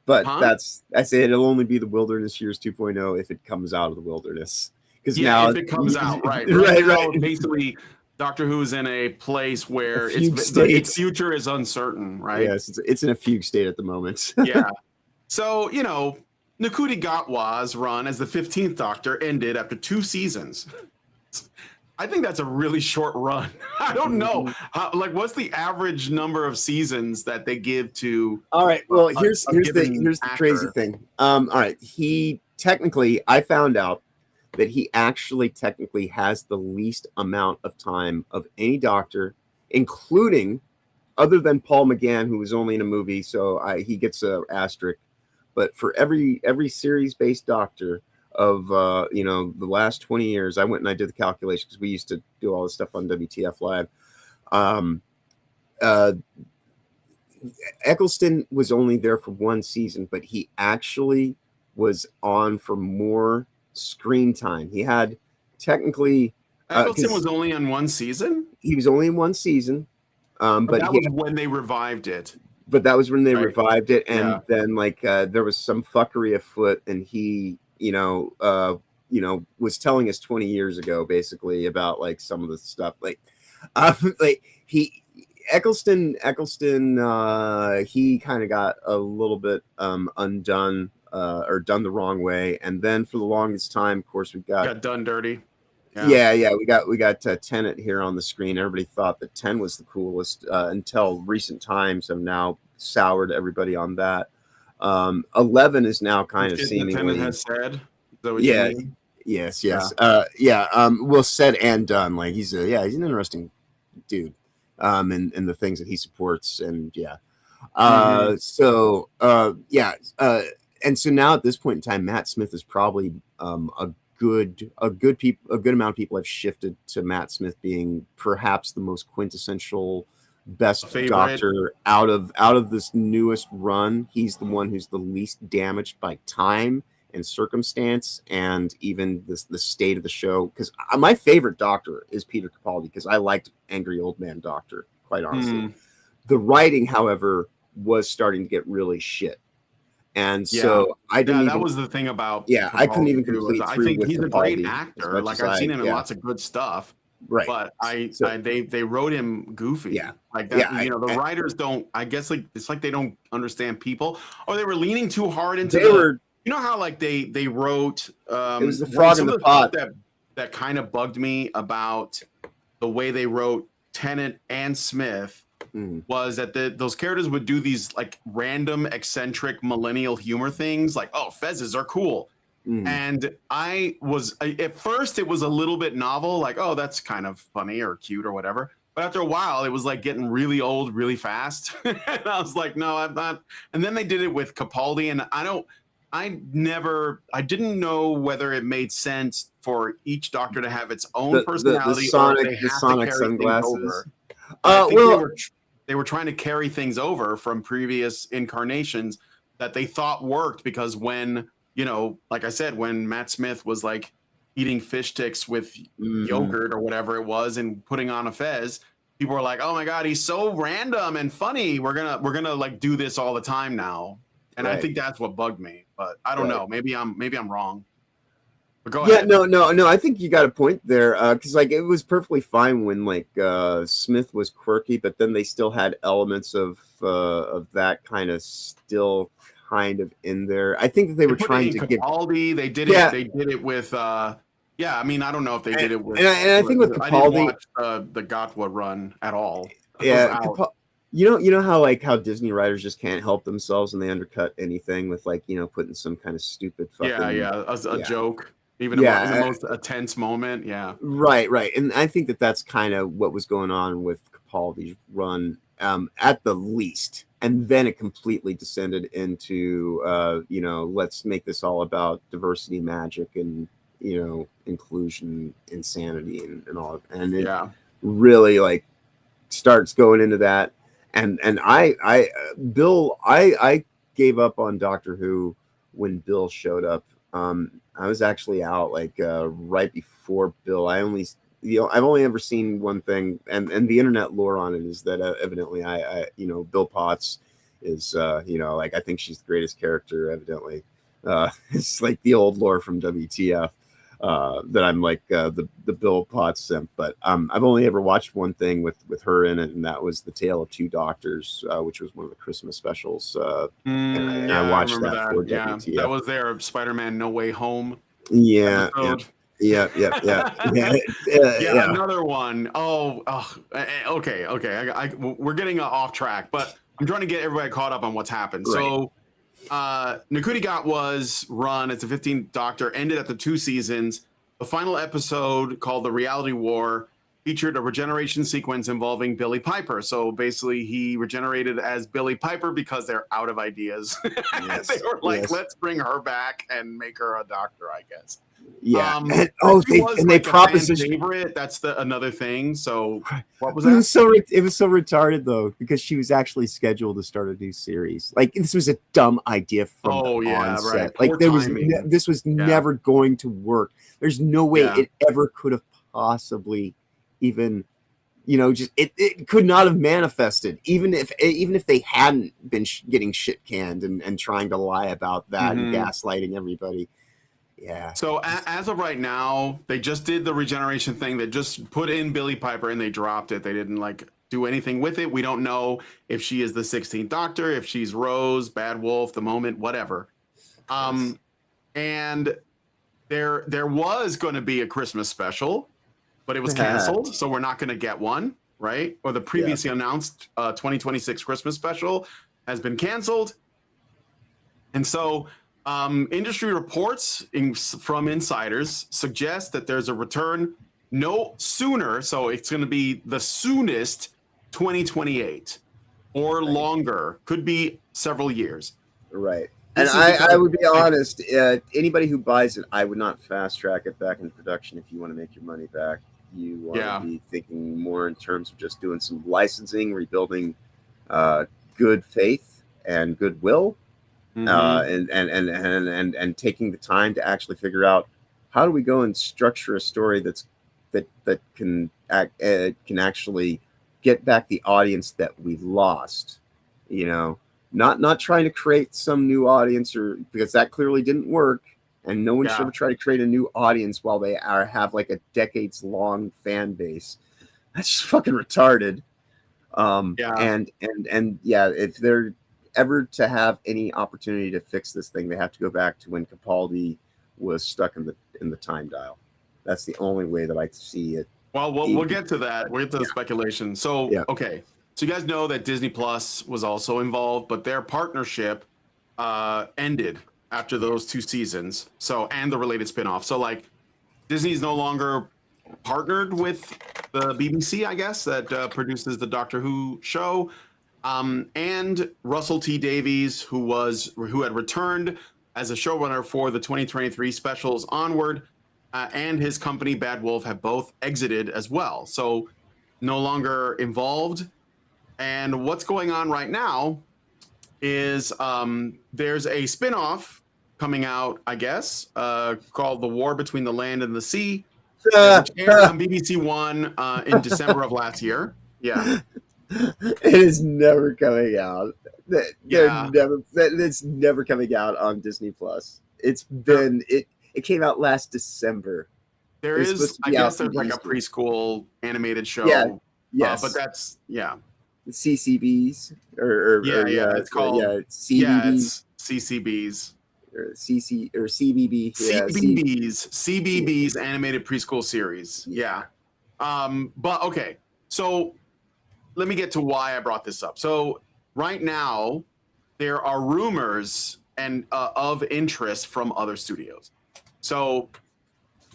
But Huh? I say it'll only be the wilderness years 2.0 if it comes out of the wilderness. Because Yeah, now, if it comes out, right. right, Now, right. basically, Doctor Who's in a place A where fugue its state. future is uncertain, right? Yes, it's in a fugue state at the moment. Yeah. So, Ncuti Gatwa's run as the 15th Doctor ended after 2 seasons. I think that's a really short run. I don't know. What's the average number of seasons that they give to All right. Well, a here's given the crazy actor? thing. All right. I found out that he actually technically has the least amount of time of any Doctor, including other than Paul McGann, who was only in a movie, so he gets a asterisk. But for every series based Doctor of the last 20 years, I went and I did the calculation because we used to do all this stuff on WTF Live. Eccleston was only there for 1 season, but he actually was on for more screen time. He had technically Eccleston was only on 1 season? He was only in 1 season. But that was when they revived it. But that was when they Right. revived it, and Yeah. then there was some fuckery afoot, and he, was telling us 20 years ago, basically, about like some of the stuff, Eccleston, he kind of got a little bit undone or done the wrong way, and then for the longest time, of course, we got done dirty. Yeah. We got Tenet here on the screen. Everybody thought that 10 was the coolest until recent times have now soured everybody on that. 11 is now kind of seemingly. Tenet has said. Is that what Yeah. you mean? Yes. Well said and done. Like he's an interesting dude. And the things that he supports, and and so now at this point in time, Matt Smith is probably a good amount of people have shifted to Matt Smith being perhaps the most quintessential best Favorite. Doctor out of this newest run. He's the one who's the least damaged by time and circumstance and even the state of the show, because my favorite Doctor is Peter Capaldi, because I liked Angry Old Man Doctor, quite honestly. The writing, however, was starting to get really shit. And so I didn't. That was the thing about. Yeah, I couldn't even complete. I think he's Capaldi, a great actor. Like I've seen him in lots of good stuff. Right. But they wrote him goofy. Yeah. Like that. The writers don't. I guess it's like they don't understand people, or they were leaning too hard into. You know how like they wrote. It was the frog in the pot that kind of bugged me about the way they wrote Tennant and Smith. Was that those characters would do these like random eccentric millennial humor things like, oh, fezzes are cool. And at first it was a little bit novel, like, oh, that's kind of funny or cute or whatever. But after a while, it was like getting really old really fast. And I was like, no, I'm not. And then they did it with Capaldi, and I didn't know whether it made sense for each Doctor to have its own personality. The sonic sunglasses. They were trying to carry things over from previous incarnations that they thought worked, because when, like I said, when Matt Smith was like eating fish sticks with yogurt or whatever it was and putting on a fez, people were like, oh my God, he's so random and funny. We're gonna like do this all the time now. And I think that's what bugged me, but I don't know. Maybe I'm wrong. But go ahead. No. I think you got a point there, because like it was perfectly fine when like Smith was quirky, but then they still had elements of that kind of still kind of in there. I think that they were trying to get Capaldi. They did it. They did it with. I mean, I don't know if they did it with. And I think with Capaldi, I didn't watch the Gatwa run at all. You know how Disney writers just can't help themselves and they undercut anything with like putting some kind of stupid fucking a joke. Even in the most tense moment, right, and I think that's kind of what was going on with Capaldi's run, at the least, and then it completely descended into, let's make this all about diversity, magic, and inclusion, insanity, and all, and it really like starts going into that, and I gave up on Doctor Who when Bill showed up. I was actually out like right before Bill. I only I've only ever seen one thing, and the internet lore on it is that evidently I Bill Potts is like I think she's the greatest character evidently. It's like the old lore from WTF that I'm like the Bill Potts simp, but I've only ever watched one thing with her in it, and that was The Tale of Two Doctors, which was one of the Christmas specials. And I watched remember that for Yeah, WTF. that was their Spider-Man No Way Home. Yeah, episode. yeah. Another one. Okay. We're getting off track, but I'm trying to get everybody caught up on what's happened. Right. So, Nakuti Got was run. It's the 15th Doctor. Ended at the 2 seasons. The final episode, called The Reality War, featured a regeneration sequence involving Billy Piper. So basically, he regenerated as Billy Piper because they're out of ideas. Yes, they were like, yes. let's bring her back and make her a doctor, I guess. Yeah. And they a propositioned fan favorite. That's another thing. So what was it that? was so retarded though, because she was actually scheduled to start a new series. Like this was a dumb idea from the onset. Right. Like Poor timing. this was never going to work. There's no way it ever could have possibly even it could not have manifested, even if they hadn't been getting shit canned and trying to lie about that and gaslighting everybody. Yeah. So as of right now, they just did the regeneration thing. They just put in Billy Piper and they dropped it. They didn't like do anything with it. We don't know if she is the 16th Doctor, if she's Rose, Bad Wolf, the Moment, whatever. And there was going to be a Christmas special, but it was canceled, so we're not going to get one, right? Or the previously announced 2026 Christmas special has been canceled. And so industry reports from insiders suggest that there's a return no sooner, so it's going to be the soonest 2028 or longer, could be several years. Right. And I would be honest, anybody who buys it, I would not fast track it back into production if you want to make your money back. You want to be thinking more in terms of just doing some licensing, rebuilding good faith and goodwill. And taking the time to actually figure out how do we go and structure a story that can actually get back the audience that we've lost, not trying to create some new audience, or because that clearly didn't work, and no one should ever try to create a new audience while they have like a decades long fan base. That's just fucking retarded. If they're ever to have any opportunity to fix this thing, they have to go back to when Capaldi was stuck in the time dial. That's the only way that I see it. Well, we'll get to that. We'll get to the speculation. So, okay. So you guys know that Disney Plus was also involved, but their partnership ended after those 2 seasons. So, and the related spinoff. So, like, Disney's no longer partnered with the BBC, I guess, that produces the Doctor Who show. And Russell T Davies, who had returned as a showrunner for the 2023 specials onward, and his company Bad Wolf have both exited as well. So no longer involved. And what's going on right now is there's a spinoff coming out, I guess, called The War Between the Land and the Sea, which aired on BBC One in December of last year. Yeah. It is never coming out. It's never coming out on Disney Plus. It's been it came out last December. I guess there's like a preschool animated show. Yes. But that's CCBs it's called CBBs. It's CCBs. Or CBB. CBBS animated preschool series. Yeah. But okay. So let me get to why I brought this up. So right now, there are rumors and of interest from other studios. So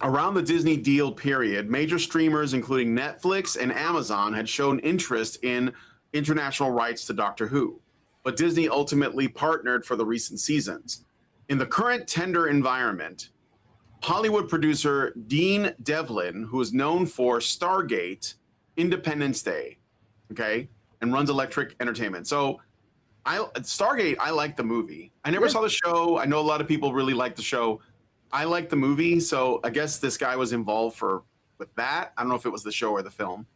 around the Disney deal period, major streamers, including Netflix and Amazon, had shown interest in international rights to Doctor Who, but Disney ultimately partnered for the recent seasons. In the current tender environment, Hollywood producer Dean Devlin, who is known for Stargate, Independence Day, and runs Electric Entertainment. So Stargate, I like the movie. I never saw the show. I know a lot of people really like the show. I like the movie, so I guess this guy was involved for with that. I don't know if it was the show or the film.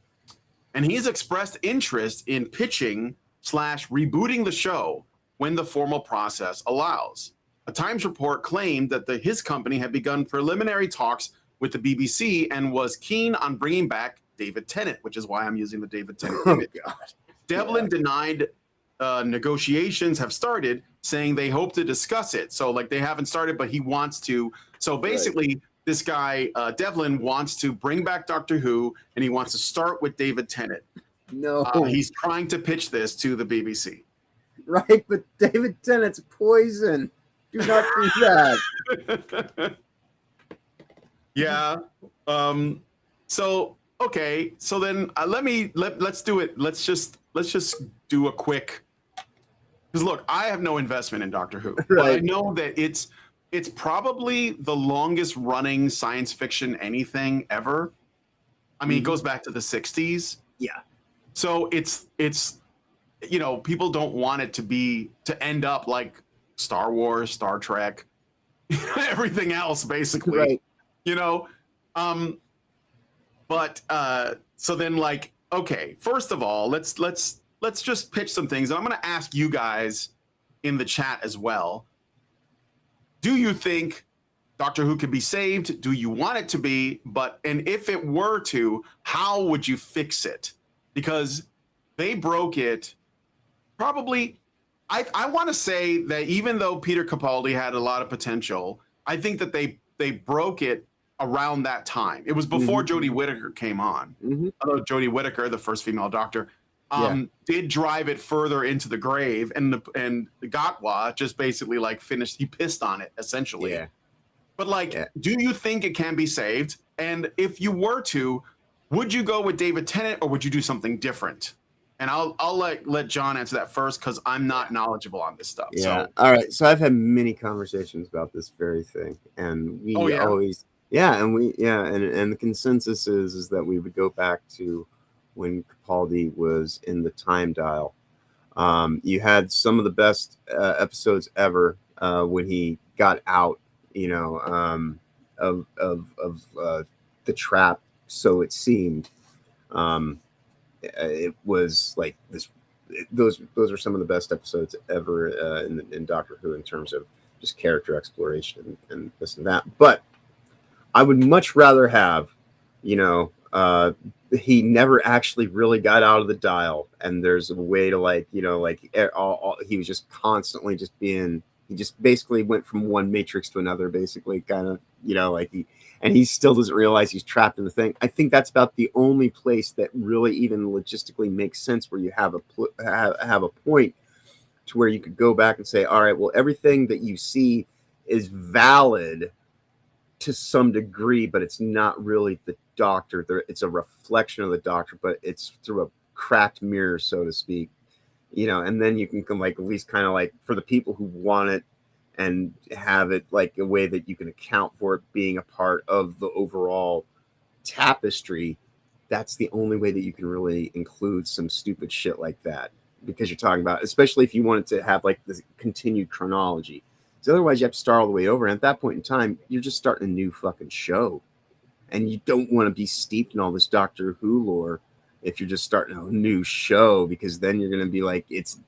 And he's expressed interest in pitching / rebooting the show when the formal process allows. A Times report claimed that his company had begun preliminary talks with the BBC and was keen on bringing back David Tennant, which is why I'm using the David Tennant image. God. Devlin denied negotiations have started, saying they hope to discuss it. So like they haven't started, but he wants to. So basically, this guy, Devlin, wants to bring back Doctor Who, and he wants to start with David Tennant. No. He's trying to pitch this to the BBC. Right, but David Tennant's poison. Do not do that. Yeah. So okay. So then let's do it. Let's just do a quick. Because look, I have no investment in Doctor Who, but I know that it's probably the longest running science fiction anything ever. I mean, it goes back to the 60s. Yeah. So it's people don't want it to end up like Star Wars, Star Trek, everything else, basically. Right. But so then like, okay, first of all, let's just pitch some things. And I'm going to ask you guys in the chat as well. Do you think Doctor Who could be saved? Do you want it to be? And if it were to, how would you fix it? Because they broke it probably. I want to say that even though Peter Capaldi had a lot of potential, I think that they broke it around that time. It was before Jodie Whittaker came on. Although Jodie Whittaker, the first female Doctor, did drive it further into the grave, and Gatwa just basically like finished. He pissed on it essentially. Yeah. But do you think it can be saved? And if you were to, would you go with David Tennant or would you do something different? And I'll let John answer that first because I'm not knowledgeable on this stuff. Yeah. So. All right. So I've had many conversations about this very thing, and we always, and the consensus is that we would go back to when Capaldi was in the time dial. You had some of the best episodes ever when he got out, of the trap. So it seemed. It was like this. Those are some of the best episodes ever in Doctor Who in terms of just character exploration and this and that. But I would much rather have, he never actually really got out of the dial, and there's a way to he was just constantly just being. He just basically went from one matrix to another, basically, kind of, and he still doesn't realize he's trapped in the thing. I think that's about the only place that really even logistically makes sense, where you have a point to where you could go back and say, all right, well, everything that you see is valid to some degree, but it's not really the Doctor. It's a reflection of the Doctor, but it's through a cracked mirror, so to speak. And then you can come at least kind of for the people who want it and have it like a way that you can account for it being a part of the overall tapestry. That's the only way that you can really include some stupid shit like that, because you're talking about, especially if you wanted to have this continued chronology. So otherwise you have to start all the way over. And at that point in time, you're just starting a new fucking show, and you don't want to be steeped in all this Doctor Who lore if you're just starting a new show, because then you're going to be because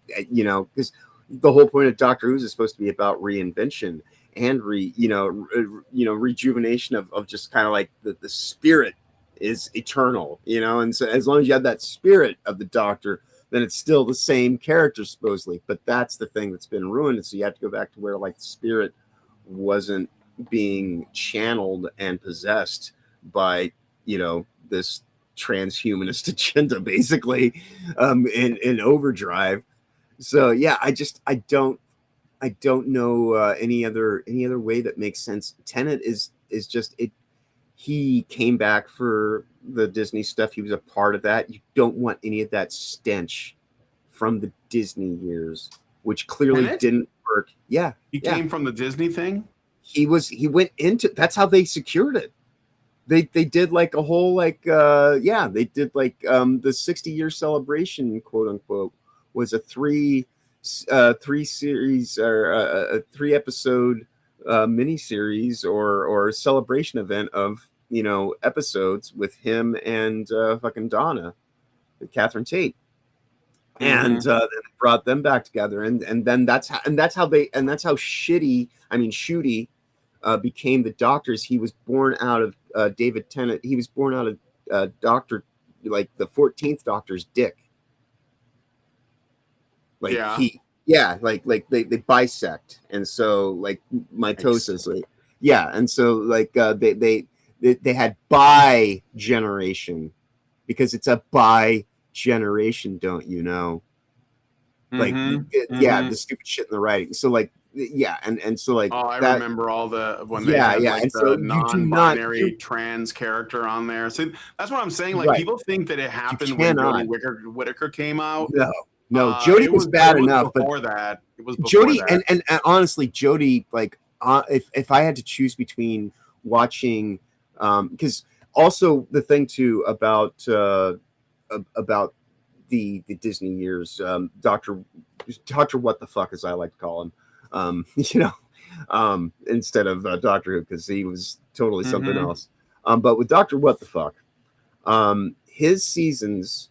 the whole point of Doctor Who is supposed to be about reinvention and rejuvenation of just kind of the spirit is eternal, and so as long as you have that spirit of the Doctor, then it's still the same character supposedly. But that's the thing that's been ruined, and so you have to go back to where the spirit wasn't being channeled and possessed by this transhumanist agenda, basically, in overdrive. So yeah, I don't know any other way that makes sense. Tenet is just it. He came back for the Disney stuff. He was a part of that. You don't want any of that stench from the Disney years, which clearly didn't work. Yeah, he came from the Disney thing. He went into. That's how they secured it. They did a whole they did the 60-year celebration, quote unquote, was a three series or a 3-episode mini series or celebration event of episodes with him and fucking Donna, Catherine Tate. And then they brought them back together, and then that's how Shitty, Shooty, became the Doctors. He was born out of David Tennant. He was born out of Doctor, like the 14th Doctor's dick. Like they bisect, and so like mitosis, like and so like they had bi generation because it's a bi generation, don't you know? Like the stupid shit in the writing. So like and so like I remember all the when they had like and the so non-binary trans character on there. So that's what I'm saying. Like people think that it happened when Jodie Whittaker came out. No, Jodie was bad enough. Before that, it was Jodie and honestly, Jodie, like if I had to choose between watching, because also the thing too about the Disney years, Doctor what the fuck, as I like to call him, instead of Doctor Who, because he was totally something else. But with Doctor What the Fuck, his seasons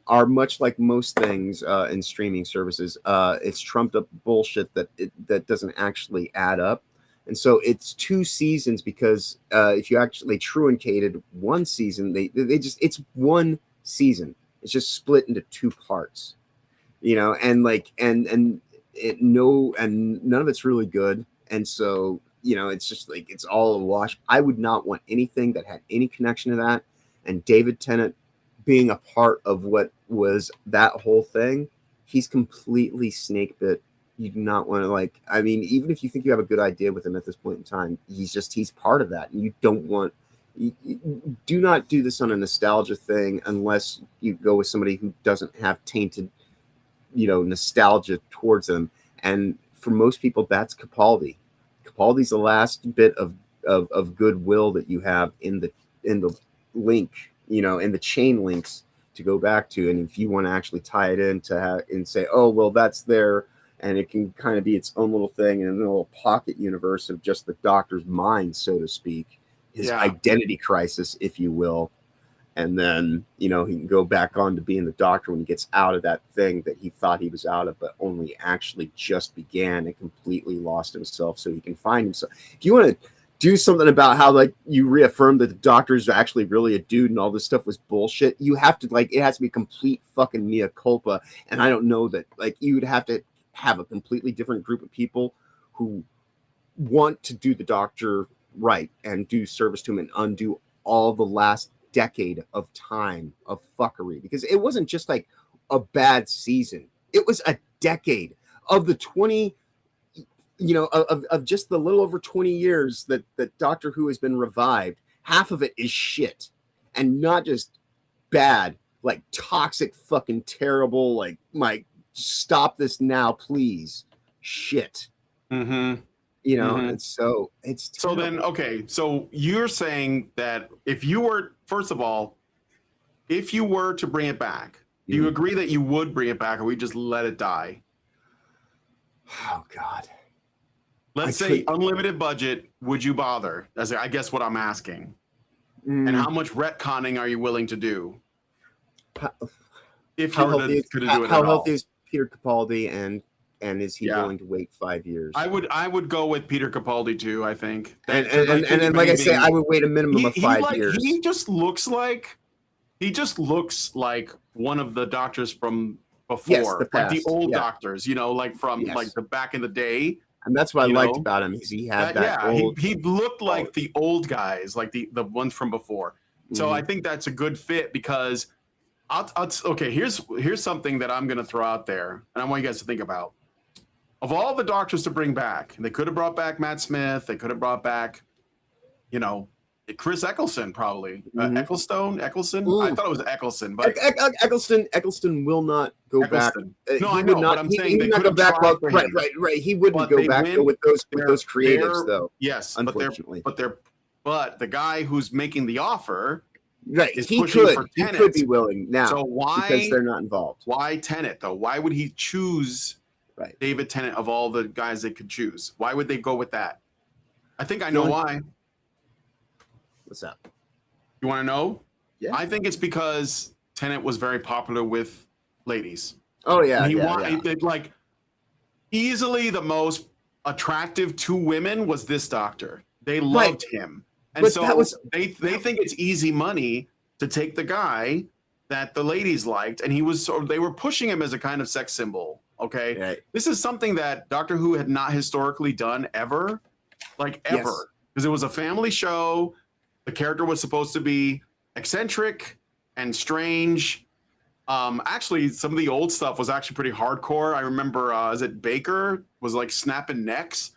are much like most things in streaming services. It's trumped up bullshit that doesn't actually add up. And so it's 2 seasons because if you actually truncated one season, it's one season. It's just split into 2 parts, and like and none of it's really good. And so it's just like it's all a wash. I would not want anything that had any connection to that. And David Tennant being a part of what was that whole thing, he's completely snake bit. You do not want to even if you think you have a good idea with him at this point in time, he's part of that, and you don't want. You do not do this on a nostalgia thing unless you go with somebody who doesn't have tainted, nostalgia towards them. And for most people, that's Capaldi. Capaldi's the last bit of goodwill that you have in the link, in the chain links to go back to. And if you want to actually tie it in and say, oh, well, that's there, and it can kind of be its own little thing in a little pocket universe of just the Doctor's mind, so to speak, his identity crisis, if you will. And then, he can go back on to being the Doctor when he gets out of that thing that he thought he was out of, but only actually just began and completely lost himself so he can find himself. If you want to do something about how you reaffirm that the Doctor is actually really a dude and all this stuff was bullshit, you have to it has to be complete fucking mea culpa. And I don't know that you would have to have a completely different group of people who want to do the Doctor right and do service to him and undo all the last decade of time of fuckery, because it wasn't just a bad season, it was a decade of the 20 of just the little over 20 years that Doctor Who has been revived. Half of it is shit, and not just bad, toxic, fucking terrible, stop this now, please, shit. And so it's so then okay. So you're saying that if you were, first of all, if you were to bring it back, do you agree that you would bring it back, or we just let it die? Oh God. Let's say unlimited budget. Would you bother? That's I guess what I'm asking. And how much retconning are you willing to do? If you were to do it at all. How healthy is Peter Capaldi, and is he willing to wait 5 years? I would go with Peter Capaldi too. I think. And like I say, I would wait a minimum of 5 years. He just looks like one of the Doctors from before, yes, the old Doctors. From the back in the day. And that's what I liked about him. Is he had that old. He looked like the old guys, like the ones from before. So I think that's a good fit because. Okay, here's something that I'm going to throw out there, and I want you guys to think about. Of all the Doctors to bring back, they could have brought back Matt Smith. They could have brought back, Chris Eccleston probably. Eccleston. I thought it was Eccleston, but Eccleston will not go back. No, I know. But I'm saying they could go back. Right. He wouldn't go back with those creatives, though. Yes, unfortunately. But the guy who's making the offer. Right, he could be willing now. So why? Because they're not involved. Why Tennant though? Why would he choose David Tennant of all the guys they could choose? Why would they go with that? I think I know why. What's up? You want to know? Yeah. I think it's because Tenet was very popular with ladies. Oh yeah, Like easily the most attractive to women was this doctor. They loved him, and But so that was- they think it's easy money to take the guy that the ladies liked, and they were pushing him as a kind of sex symbol. Okay, Right. this is something that Doctor Who had not historically done ever, because it was a family show. The character was supposed to be eccentric and strange. Actually, some of the old stuff was actually pretty hardcore. I remember, is it Baker was like snapping necks?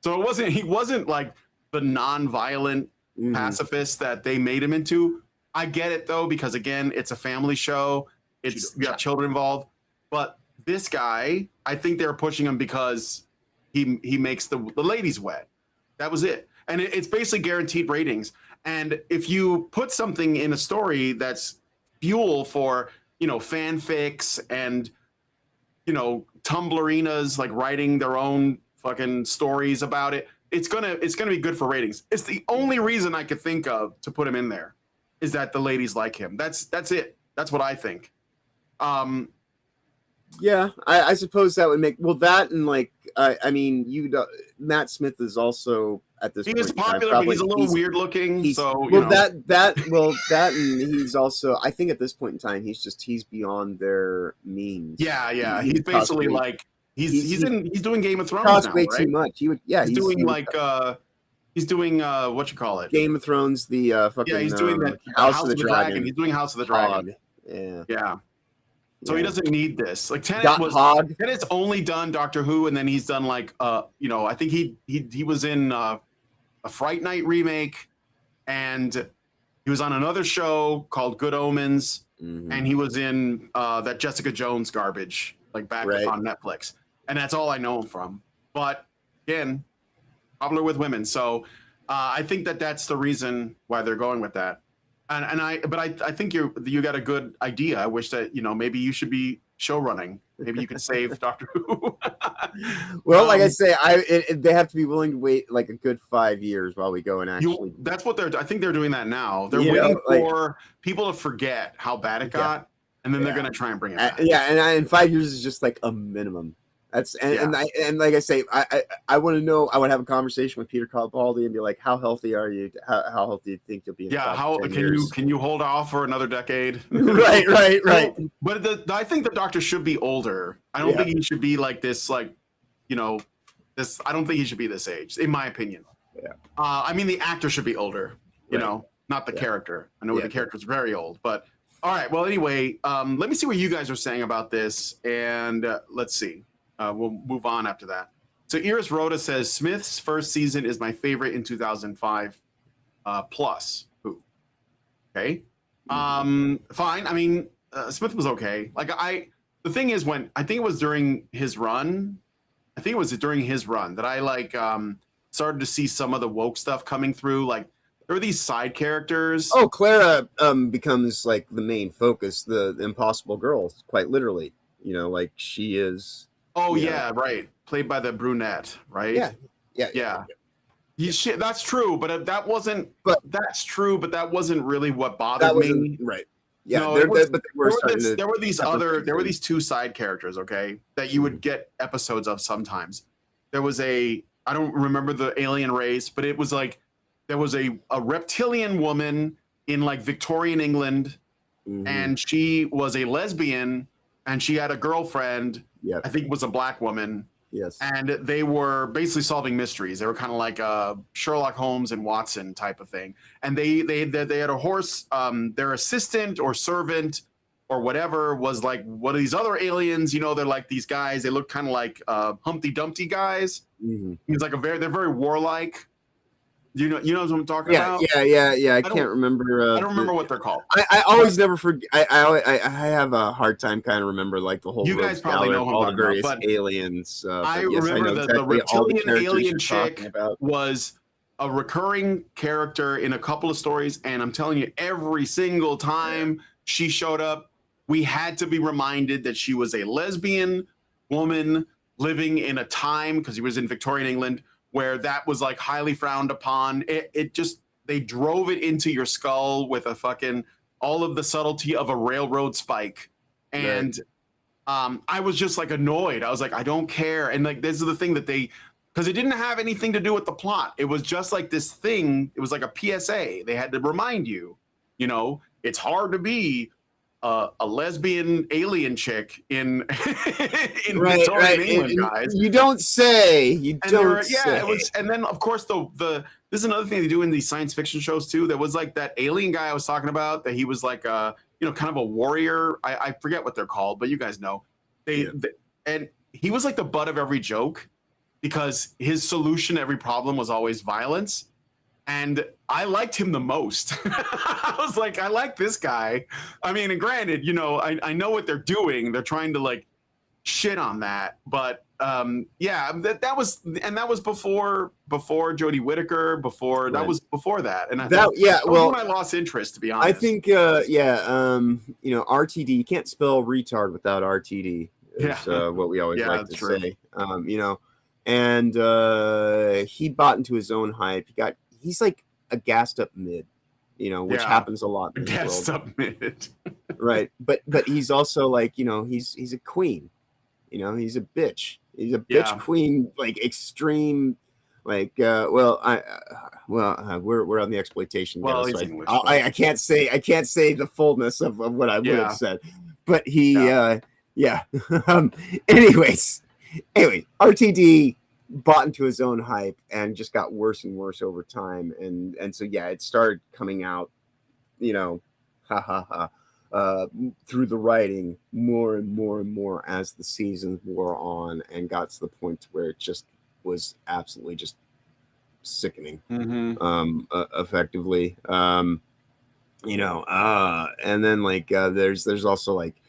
So he wasn't like the non-violent pacifist that they made him into. I get it though, because again, it's a family show. You got children involved. But this guy, I think they were pushing him because he makes the ladies wet. That was it. And it's basically guaranteed ratings. And if you put something in a story that's fuel for, fanfics and, Tumblrinas like writing their own fucking stories about it, it's gonna be good for ratings. It's the only reason I could think of to put him in there is that the ladies like him. That's it. That's what I think. Yeah, I suppose that would make that, and Matt Smith is also at this. He point is popular, but he's a little weird looking. That and he's also, I think at this point in time, he's beyond their means. Yeah. He's basically like he's doing Game of Thrones costs now, way right? too much. He's doing what you call it? Game of Thrones, the fucking he's doing that House of the Dragon. He's doing House of the Dragon. Yeah. So he doesn't need this. Like Tenet's only done Doctor Who, and then he's done I think he was in a Fright Night remake, and he was on another show called Good Omens, and he was in that Jessica Jones garbage, back on Netflix, and that's all I know him from. But again, popular with women, so I think that's the reason why they're going with that. But I think you got a good idea. I wish that maybe you should be show running. Maybe you could save Doctor Who. Well, like I say, they have to be willing to wait like a good 5 years while we go and actually. That's what I think they're doing that now. They're waiting for people to forget how bad it got, and then they're going to try and bring it back. And 5 years is just like a minimum. And like I say, I want to know. I would have a conversation with Peter Capaldi and be like, "How healthy are you? How healthy do you think you'll be?" How can you hold off for another decade? Right. But I think the Doctor should be older. I don't think he should be like this. This. I don't think he should be this age, in my opinion. Yeah. I mean, the actor should be older. Not the character. I know the character's very old, but all right. Well, anyway, let me see what you guys are saying about this, and let's see. We'll move on after that. So Iris Rhoda says Smith's first season is my favorite in 2005 plus. Who? Okay. Fine. I mean, Smith was okay. The thing is, when I think it was during his run, that I started to see some of the woke stuff coming through. Like there were these side characters. Oh, Clara becomes like the main focus, the impossible girl, quite literally. She is. Oh yeah, right. Played by the brunette, right? Yeah. That's true, but that wasn't. But that's true, but that wasn't really what bothered me. Right. Yeah. No, there were these two side characters, okay, that you would get episodes of sometimes. There was I don't remember the alien race, but it was like there was a reptilian woman in like Victorian England, and she was a lesbian, and she had a girlfriend. Yeah, I think it was a black woman. Yes. And they were basically solving mysteries. They were kind of like Sherlock Holmes and Watson type of thing. And they had a horse. Their assistant or servant or whatever was like one of these other aliens. They're like these guys. They look kind of like Humpty Dumpty guys. He's like they're very warlike. You know what I'm talking about? Yeah. I can't remember. I don't remember what they're called. I always never forget. I have a hard time kind of remember like the whole. You guys probably know all the various aliens. I remember the reptilian alien chick was a recurring character in a couple of stories, and I'm telling you, every single time she showed up, we had to be reminded that she was a lesbian woman living in a time, because he was in Victorian England, where that was like highly frowned upon. It just they drove it into your skull with a fucking all of the subtlety of a railroad spike, and I was just like annoyed. I was like, I don't care. And like, this is the thing that because it didn't have anything to do with the plot. It was just like this thing. It was like a PSA. They had to remind you, it's hard to be a lesbian alien chick in Victorian England, guys. You don't say. You and don't say. It was, and then of course this is another thing they do in these science fiction shows too. There was like that alien guy I was talking about. That he was like kind of a warrior. I forget what they're called, but you guys know. And he was like the butt of every joke because his solution to every problem was always violence. And I liked him the most. I was like, I like this guy. I mean, and granted, I know what they're doing. They're trying to like shit on that. But that was before Jodie Whittaker, that was before that. And that was when I lost interest, to be honest. I think RTD, you can't spell retard without RTD. Is what we always like to say. And he bought into his own hype. He's like a gassed up mid, which happens a lot in gassed up mid. Right. But he's also like, he's a queen. He's a bitch. He's a bitch queen, like extreme, like we're on the exploitation. Well, so I can't say the fullness of what I would have said. But he anyways, RTD bought into his own hype and just got worse and worse over time, and so it started coming out, through the writing more and more and more as the seasons wore on, and got to the point where it just was absolutely just sickening, effectively, and then like there's also like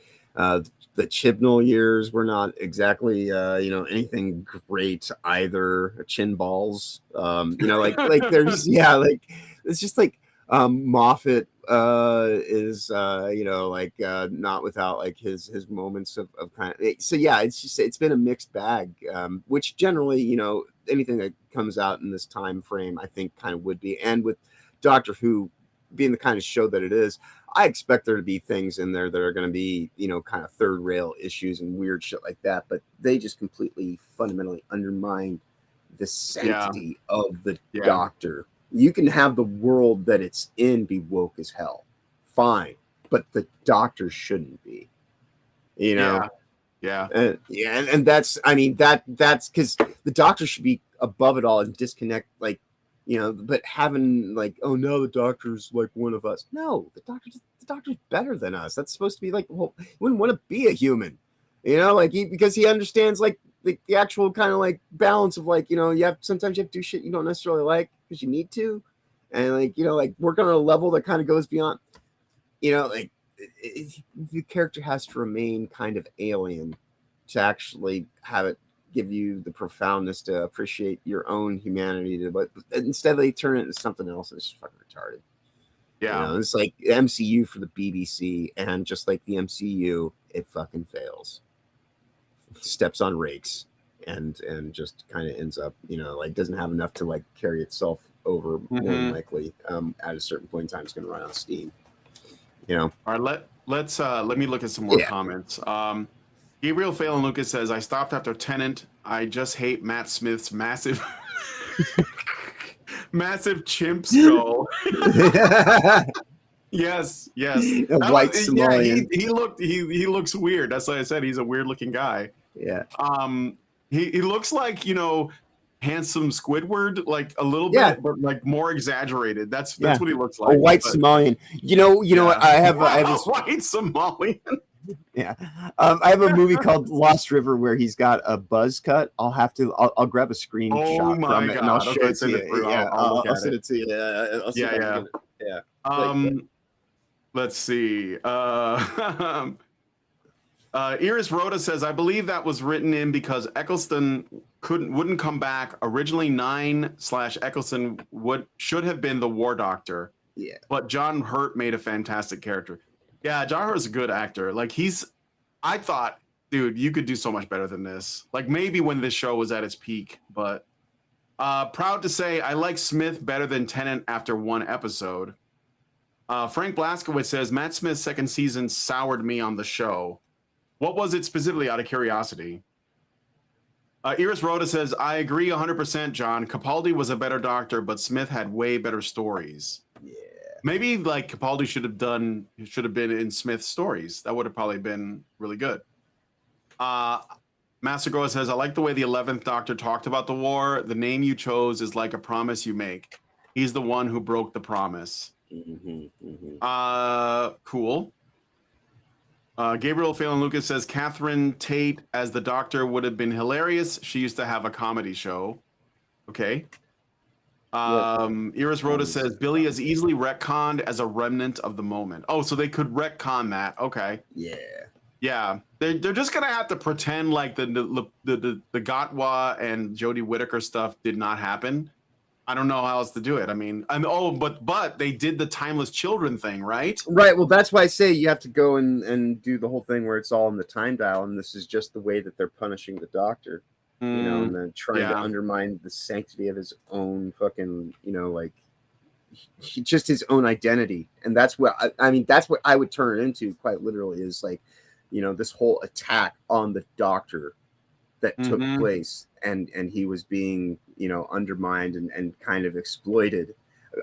the Chibnall years were not exactly anything great either. Chin balls, like there's it's just like Moffat is not without like his moments of kind of, so it's been a mixed bag, which generally anything that comes out in this time frame I think kind of would be, and with Doctor Who being the kind of show that it is, I expect there to be things in there that are going to be, kind of third rail issues and weird shit like that. But they just completely fundamentally undermine the sanctity of the Doctor. You can have the world that it's in be woke as hell. Fine. But the Doctor shouldn't be. And that's, that's because the Doctor should be above it all and disconnect, like, but having like, oh no, the Doctor's like one of us. No, the Doctor's better than us. That's supposed to be like, well, he wouldn't want to be a human, because he understands like the actual kind of like balance of like, sometimes you have to do shit you don't necessarily like because you need to, and like, like work on a level that kind of goes beyond, the character has to remain kind of alien to actually have it give you the profoundness to appreciate your own humanity, but instead they turn it into something else that's fucking retarded. It's like MCU for the BBC, and just like the MCU, it fucking fails, steps on rakes, and just kind of ends up, like doesn't have enough to like carry itself over. More than likely, at a certain point in time, it's going to run out of steam. All right, let me look at some more comments. Gabriel Phelan Lucas says, I stopped after Tenant. I just hate Matt Smith's massive chimp skull. yes. White Somalian. He looks weird. That's why I said he's a weird looking guy. Yeah. He looks like, handsome Squidward, like a little bit, but like more exaggerated. That's what he looks like. A white Somalian. What? I have a white Somalian. Yeah, I have a movie called Lost River where he's got a buzz cut. I'll grab a screenshot from it and I'll show it to you. I'll send it to you. Let's see. Iris Rhoda says, I believe that was written in because Eccleston wouldn't come back. Originally 9/Eccleston should have been the War Doctor. Yeah, but John Hurt made a fantastic character. Yeah, John Hurt's a good actor. Like I thought, dude, you could do so much better than this. Like maybe when this show was at its peak, but Proud to say I like Smith better than Tennant after one episode. Frank Blaskowitz says Matt Smith's second season soured me on the show. What was it specifically, out of curiosity? Iris Rhoda says, I agree 100%, John. Capaldi was a better doctor, but Smith had way better stories. Yeah. Maybe like Capaldi should have been in Smith's stories. That would have probably been really good. Master Groa says, I like the way the 11th Doctor talked about the war. The name you chose is like a promise you make. He's the one who broke the promise. Cool. Gabriel Phelan Lucas says Catherine Tate as the Doctor would have been hilarious. She used to have a comedy show. Okay. Iris Rhoda says Billy is easily retconned as a remnant of the moment. Oh, so they could retcon that. Okay. Yeah. They're just gonna have to pretend like the Gatwa and Jodie Whittaker stuff did not happen. I don't know how else to do it. I mean, but they did the timeless children thing, right? Right. Well, that's why I say you have to go and do the whole thing where it's all in the time dial, and this is just the way that they're punishing the Doctor, you know, and then trying to undermine the sanctity of his own fucking, you know, like just his own identity. And that's what I mean. That's what I would turn it into, quite literally, is like, you know, this whole attack on the Doctor that took place, and he was being, you know, undermined and kind of exploited.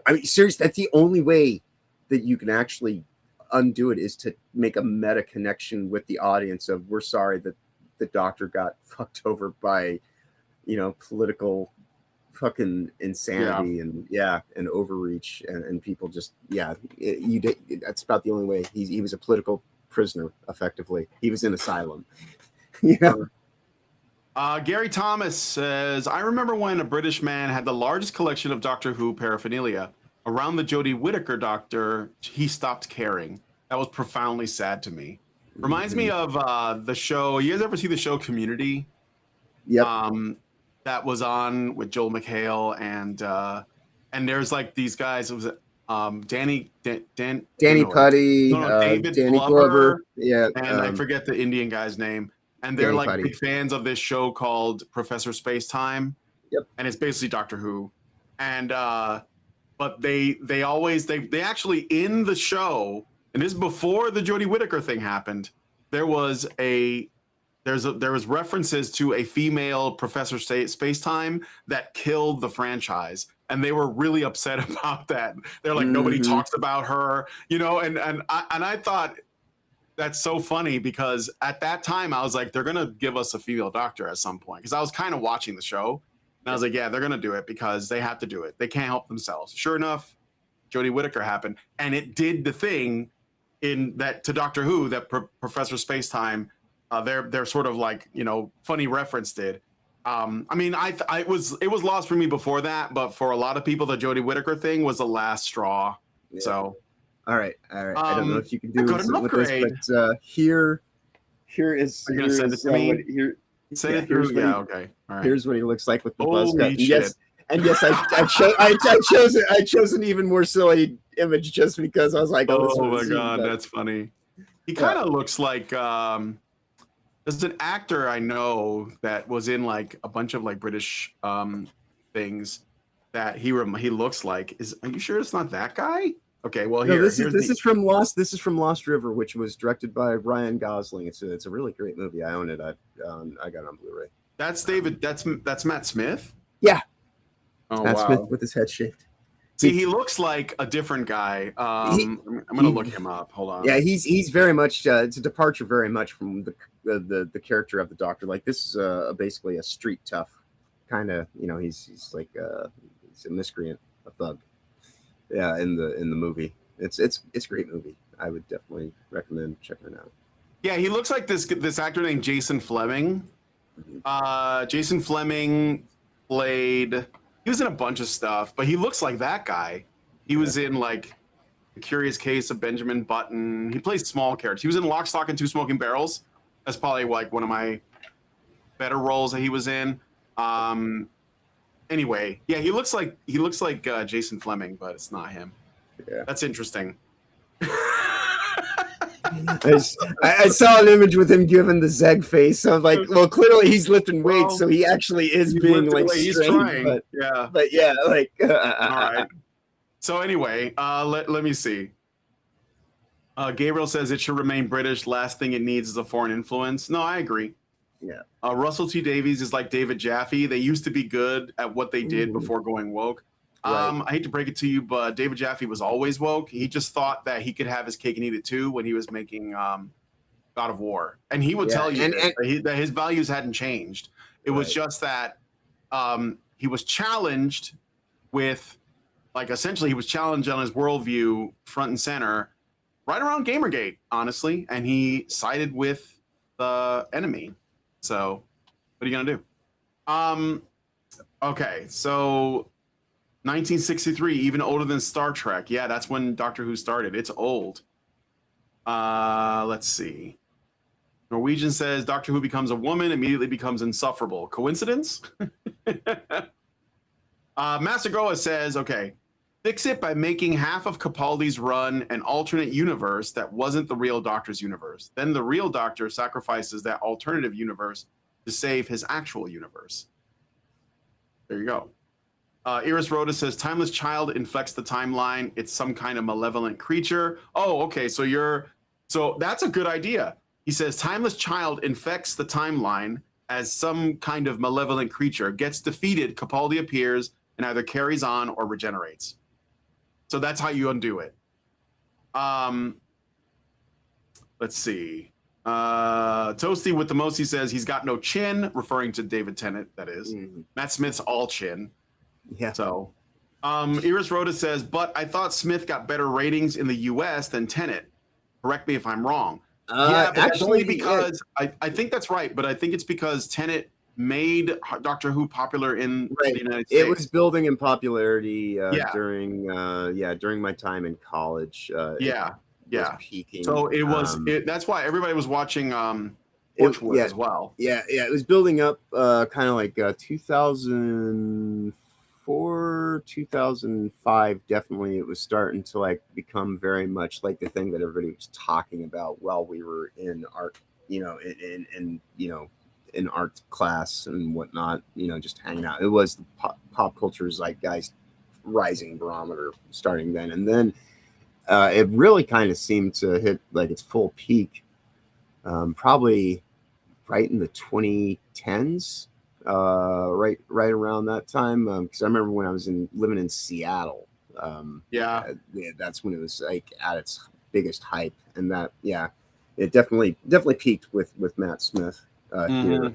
I mean, seriously, that's the only way that you can actually undo it, is to make a meta connection with the audience of, we're sorry that the Doctor got fucked over by, you know, political fucking insanity and overreach, and people just that's about the only way. He was a political prisoner, effectively. He was in asylum. You know? Gary Thomas says, I remember when a British man had the largest collection of Doctor Who paraphernalia. Around the Jodie Whittaker Doctor, he stopped caring. That was profoundly sad to me. Reminds me of the show. You guys ever see the show Community? Yep. That was on with Joel McHale, and there's like these guys. It was Danny Putty, David Danny Glover, yeah, and I forget the Indian guy's name. And they're like Putty. big fans of this show called Professor Spacetime. Yep. And it's basically Doctor Who. And but they actually, in the show, and this is before the Jodie Whittaker thing happened, there was references to a female Professor Spacetime that killed the franchise. And they were really upset about that. They're like, nobody talks about her, you know, and I thought, that's so funny, because at that time I was like, they're gonna give us a female Doctor at some point, because I was kind of watching the show, and I was like, yeah, they're gonna do it because they have to do it. They can't help themselves. Sure enough, Jodie Whittaker happened, and it did the thing in that to Doctor Who that Professor Spacetime, their sort of like, you know, funny reference did. I mean, it was lost for me before that, but for a lot of people, the Jodie Whittaker thing was the last straw. Yeah. So. All right. I don't know if you can do this with this, but here is. Are you gonna send it to me? Send it through. Yeah. Okay. All right. Here's what he looks like with the buzz cut. Yes, I chose an even more silly image just because I was like, oh my god, that's funny. He kind of looks like there's an actor I know that was in like a bunch of like British things that he looks like. Are you sure it's not that guy? Okay, well, this is from Lost. This is from Lost River, which was directed by Ryan Gosling. It's a really great movie. I own it. I got it on Blu-ray. That's David. That's Matt Smith. Yeah. Oh, Matt wow. Smith with his head shaved. See, he looks like a different guy. I'm gonna look him up. Hold on. Yeah, he's very much. It's a departure very much from the character of the Doctor. Like, this is basically a street tough kind of. You know, he's like he's a miscreant, a thug. Yeah, in the movie, it's a great movie. I would definitely recommend checking it out. Yeah, he looks like this actor named Jason Fleming. Jason Fleming played. He was in a bunch of stuff, but he looks like that guy. He was in like The Curious Case of Benjamin Button. He plays small characters. He was in Lock, Stock, and Two Smoking Barrels. That's probably like one of my better roles that he was in. Anyway, yeah, he looks like Jason Fleming, but it's not him. Yeah, that's interesting. I saw an image with him giving the Zeg face. So I was like, well, clearly he's lifting weights, Well, so he actually is being like he's strained. trying. Yeah. But yeah, like. All right. So anyway, let me see. Gabriel says it should remain British. Last thing it needs is a foreign influence. No, I agree. Yeah. Russell T Davies is like David Jaffe. They used to be good at what they did before going woke. Right. I hate to break it to you, but David Jaffe was always woke. He just thought that he could have his cake and eat it too when he was making God of War, and he would tell you that his values hadn't changed. It was just that he was challenged with, like, essentially he was challenged on his worldview front and center right around Gamergate, honestly, and he sided with the enemy. So what are you gonna do? Okay, so 1963, even older than Star Trek. Yeah, that's when Doctor Who started. It's old. Let's see. Norwegian says Doctor Who becomes a woman, immediately becomes insufferable. Coincidence? Masagoa says, okay, fix it by making half of Capaldi's run an alternate universe that wasn't the real Doctor's universe. Then the real Doctor sacrifices that alternative universe to save his actual universe. There you go. Iris Rhoda says, timeless child inflects the timeline. It's some kind of malevolent creature. Oh, okay. So that's a good idea. He says, timeless child infects the timeline as some kind of malevolent creature, gets defeated, Capaldi appears, and either carries on or regenerates. So that's how you undo it. Let's see. Toasty with the most, he says, he's got no chin, referring to David Tennant, that is. Matt Smith's all chin. Yeah. So, Iris Rhoda says, but I thought Smith got better ratings in the U.S. than Tenet. Correct me if I'm wrong. Yeah, but actually, because I think that's right, but I think it's because Tenet made Doctor Who popular in the United States. It was building in popularity during my time in college. Yeah. Peaking. So it was. That's why everybody was watching Torchwood as well. Yeah. It was building up, kind of like 2004, 2005. Definitely, it was starting to like become very much like the thing that everybody was talking about while we were in art. In art class and whatnot. Just hanging out. It was the pop culture zeitgeist rising barometer starting then, and then. It really kind of seemed to hit like its full peak, probably right in the 2010s, right around that time. Because I remember when I was living in Seattle. That's when it was like at its biggest hype, and that it definitely peaked with Matt Smith here,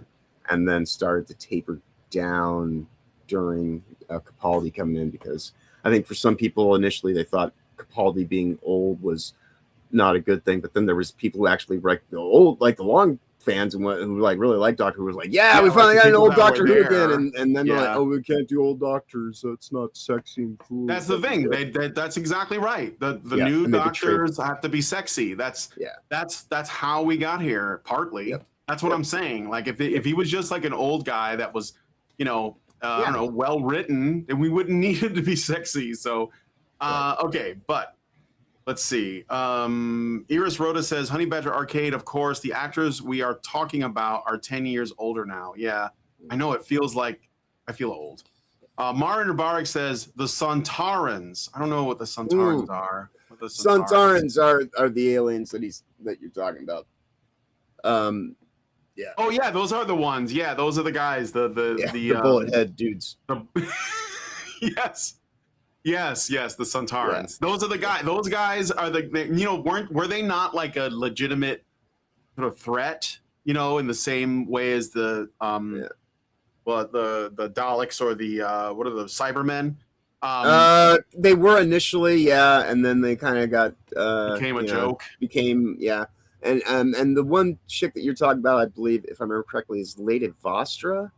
and then started to taper down during Capaldi coming in, because I think for some people initially they thought Capaldi being old was not a good thing, but then there was people who actually like the long fans and who like really liked Doctor Who was like, we finally got an old Doctor Who again, and then they're like, oh, we can't do old Doctors, so it's not sexy and cool. That's the thing. That's exactly right. The new Doctors have to be sexy. That's how we got here. Partly. That's what I'm saying. Like if he was just like an old guy that was, I don't know, well written, then we wouldn't need him to be sexy. So. Okay, but let's see. Iris Rhoda says, Honey Badger Arcade, of course, the actors we are talking about are 10 years older now. Yeah, I know, it feels like I feel old. Mara Nubarak says, the Sontarans. I don't know what the Sontarans are. Sontarans are the aliens that you're talking about. Yeah. Oh, yeah, those are the ones. Yeah, those are the guys. The bullet head dudes. Yes, the Sontarans. Yeah. Those are the guys. Those guys are were they not like a legitimate sort of threat, in the same way as the Daleks or the what are the Cybermen? They were initially, and then they kind of got became a joke. And the one chick that you're talking about, I believe, if I remember correctly, is Lady Vostra.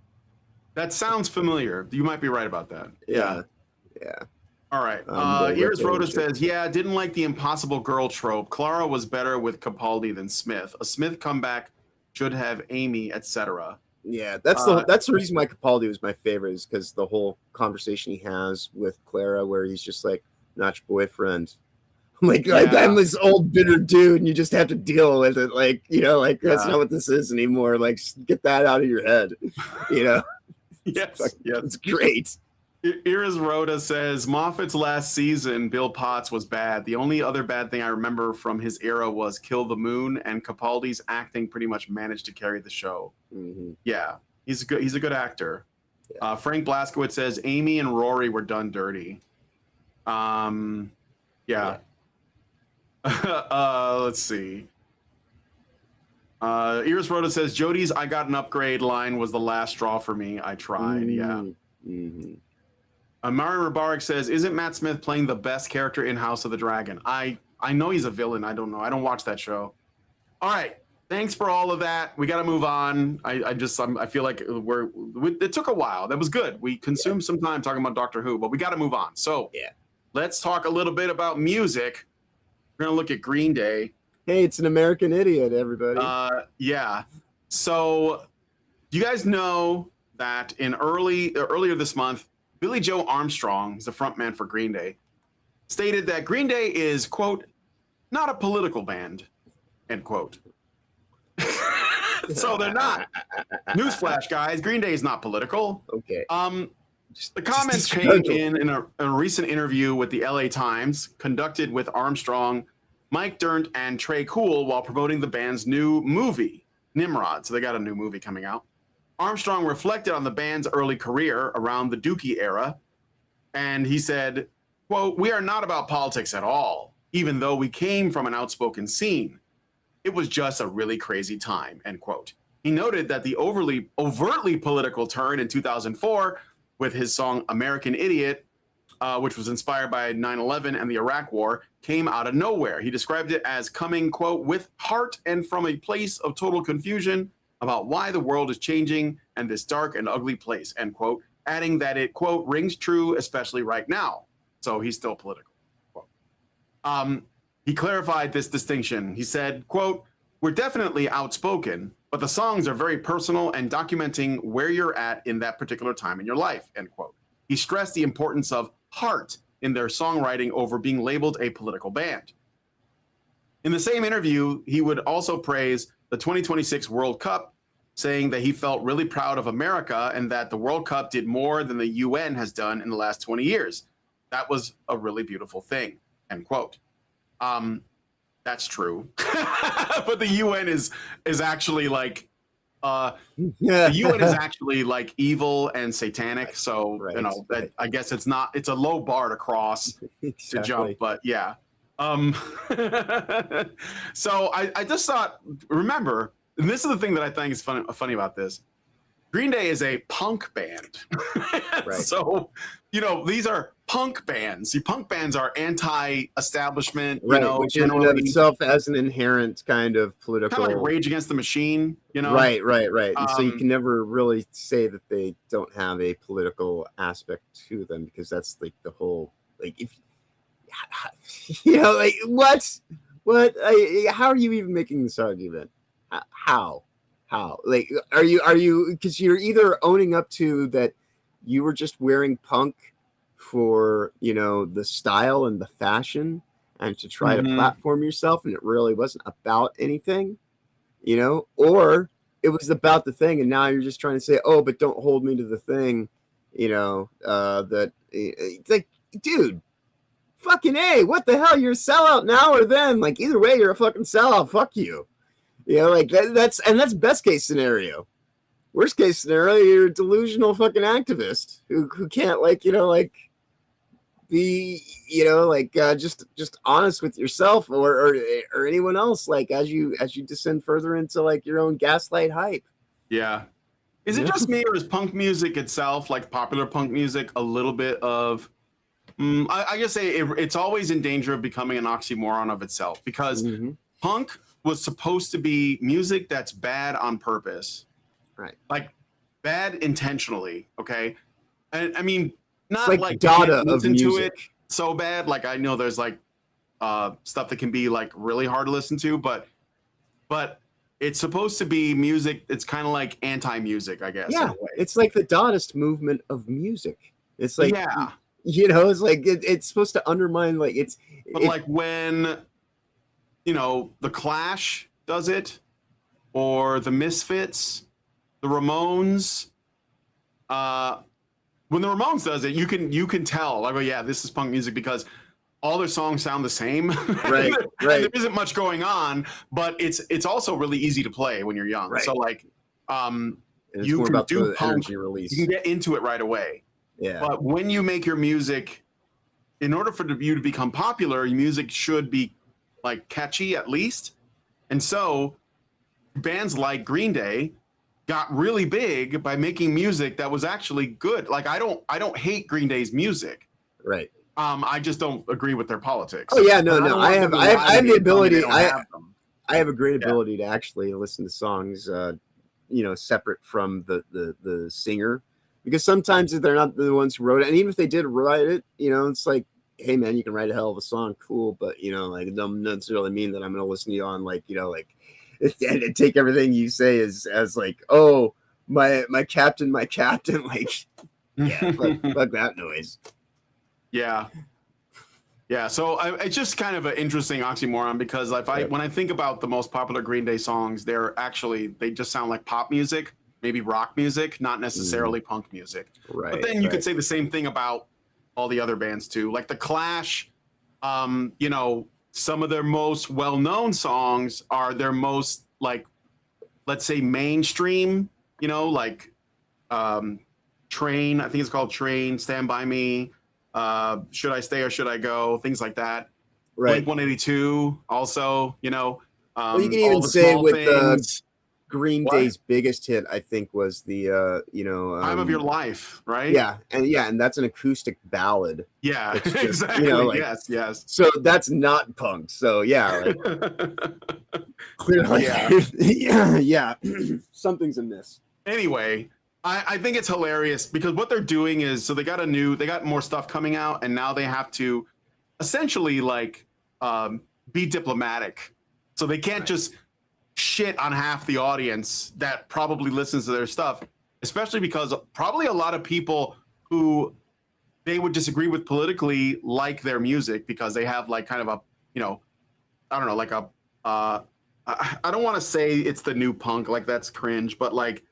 That sounds familiar. You might be right about that. Yeah. All right. Iris Rhoda says, didn't like the impossible girl trope. Clara was better with Capaldi than Smith. A Smith comeback should have Amy, etc. Yeah, that's the reason why Capaldi was my favorite, is because the whole conversation he has with Clara, where he's just like, not your boyfriend. Like I'm this old bitter dude, and you just have to deal with it. Like, that's not what this is anymore. Like, get that out of your head. Yes. It's great. Iris Rhoda says Moffat's last season, Bill Potts, was bad. The only other bad thing I remember from his era was Kill the Moon, and Capaldi's acting pretty much managed to carry the show. Mm-hmm. Yeah, he's a good actor. Yeah. Frank Blaskowitz says Amy and Rory were done dirty. Yeah. Let's see. Iris Rhoda says Jody's "I got an upgrade" line was the last straw for me. I tried. Mm-hmm. Mario Rabarek says, "Isn't Matt Smith playing the best character in House of the Dragon?" I know he's a villain. I don't know. I don't watch that show. All right. Thanks for all of that. We got to move on. I feel like it took a while. That was good. We consumed some time talking about Doctor Who, but we got to move on. So let's talk a little bit about music. We're going to look at Green Day. Hey, it's an American Idiot, everybody. Yeah. So you guys know that earlier this month, Billy Joe Armstrong, who's the frontman for Green Day, stated that Green Day is, quote, not a political band, end quote. So they're not. Newsflash, guys. Green Day is not political. Okay. The comments came in a recent interview with the LA Times conducted with Armstrong, Mike Dirnt, and Trey Cool while promoting the band's new movie, Nimrod. So they got a new movie coming out. Armstrong reflected on the band's early career around the Dookie era, and he said, quote, "We are not about politics at all, even though we came from an outspoken scene. It was just a really crazy time," end quote. He noted that the overtly political turn in 2004 with his song American Idiot, which was inspired by 9/11 and the Iraq War, came out of nowhere. He described it as coming, quote, "with heart and from a place of total confusion about why the world is changing and this dark and ugly place," end quote, adding that it, quote, "rings true, especially right now." So he's still political. Quote. He clarified this distinction. He said, quote, "We're definitely outspoken, but the songs are very personal and documenting where you're at in that particular time in your life," end quote. He stressed the importance of heart in their songwriting over being labeled a political band. In the same interview, he would also praise the 2026 World Cup, saying that he felt really proud of America and that the World Cup did more than the UN has done in the last 20 years. That was a really beautiful thing, end quote. That's true. But the UN is actually like the UN is actually like evil and satanic. So I guess it's a low bar to cross to jump, but yeah. So I just thought, remember, and this is the thing that I think is funny about this. Green Day is a punk band. So, these are punk bands. See, punk bands are anti-establishment, which in and of itself has an inherent kind of political, kind of like Rage Against the Machine, Right. And so you can never really say that they don't have a political aspect to them, because that's like the whole, like, if like what? How are you even making this argument? How? Like, are you? Because you're either owning up to that you were just wearing punk for the style and the fashion and to try to platform yourself, and it really wasn't about anything, or it was about the thing, and now you're just trying to say, oh, but don't hold me to the thing, that it's like, dude, fucking A, what the hell? You're a sellout now or then. Like, either way, you're a fucking sellout. Fuck you. Like that's best case scenario. Worst case scenario, you're a delusional fucking activist who can't be just honest with yourself or anyone else, like as you descend further into like your own gaslight hype. Yeah. Is it just me, or is punk music itself, like popular punk music, a little bit of I guess it's always in danger of becoming an oxymoron of itself, because punk was supposed to be music that's bad on purpose, right? Like bad intentionally, okay? And I mean, not it's like data of listen music. to it so bad. Like, I know there's like stuff that can be like really hard to listen to, but it's supposed to be music. It's kind of like anti-music, I guess. Yeah, it's like the Dadaist movement of music. It's like, it's like it's supposed to undermine like But like when the Clash does it, or the Misfits, the Ramones. When the Ramones does it, you can tell like, oh yeah, this is punk music because all their songs sound the same. Right. And there isn't much going on, but it's also really easy to play when you're young. Right. So like, it's you more can about do the punk. energy release. You can get into it right away. Yeah. But when you make your music, in order for you to become popular, your music should be like catchy at least. And so bands like Green Day got really big by making music that was actually good. Like I don't hate Green Day's music. Right. I just don't agree with their politics. Oh yeah, no. I have the ability. I have a great Yeah. ability to actually listen to songs, separate from the singer, because sometimes they're not the ones who wrote it, and even if they did write it, it's like, hey man, you can write a hell of a song, cool, but like it doesn't necessarily mean that I'm going to listen to you on like and take everything you say as like, oh my captain, like yeah, fuck that noise. Yeah. So it's just kind of an interesting oxymoron because when I think about the most popular Green Day songs, they just sound like pop music, maybe rock music, not necessarily punk music. Right. But then you could say the same thing about all the other bands too, like the Clash. Some of their most well-known songs are their most like, let's say mainstream. Like Train. I think it's called Train. Stand by Me. Should I Stay or Should I Go? Things like that. Right. Blink-182 also, well, you can even say with Green Day's biggest hit, I think, was the Time of Your Life, right? Yeah, and that's an acoustic ballad. Yeah, just, exactly. Yes. So that's not punk. So yeah, clearly, yeah, something's amiss. Anyway, I think it's hilarious because what they're doing is, so they got more stuff coming out, and now they have to essentially like be diplomatic. So they can't just shit on half the audience that probably listens to their stuff, especially because probably a lot of people who they would disagree with politically like their music because they have like kind of a, I don't know, like I don't want to say it's the new punk, like that's cringe, but like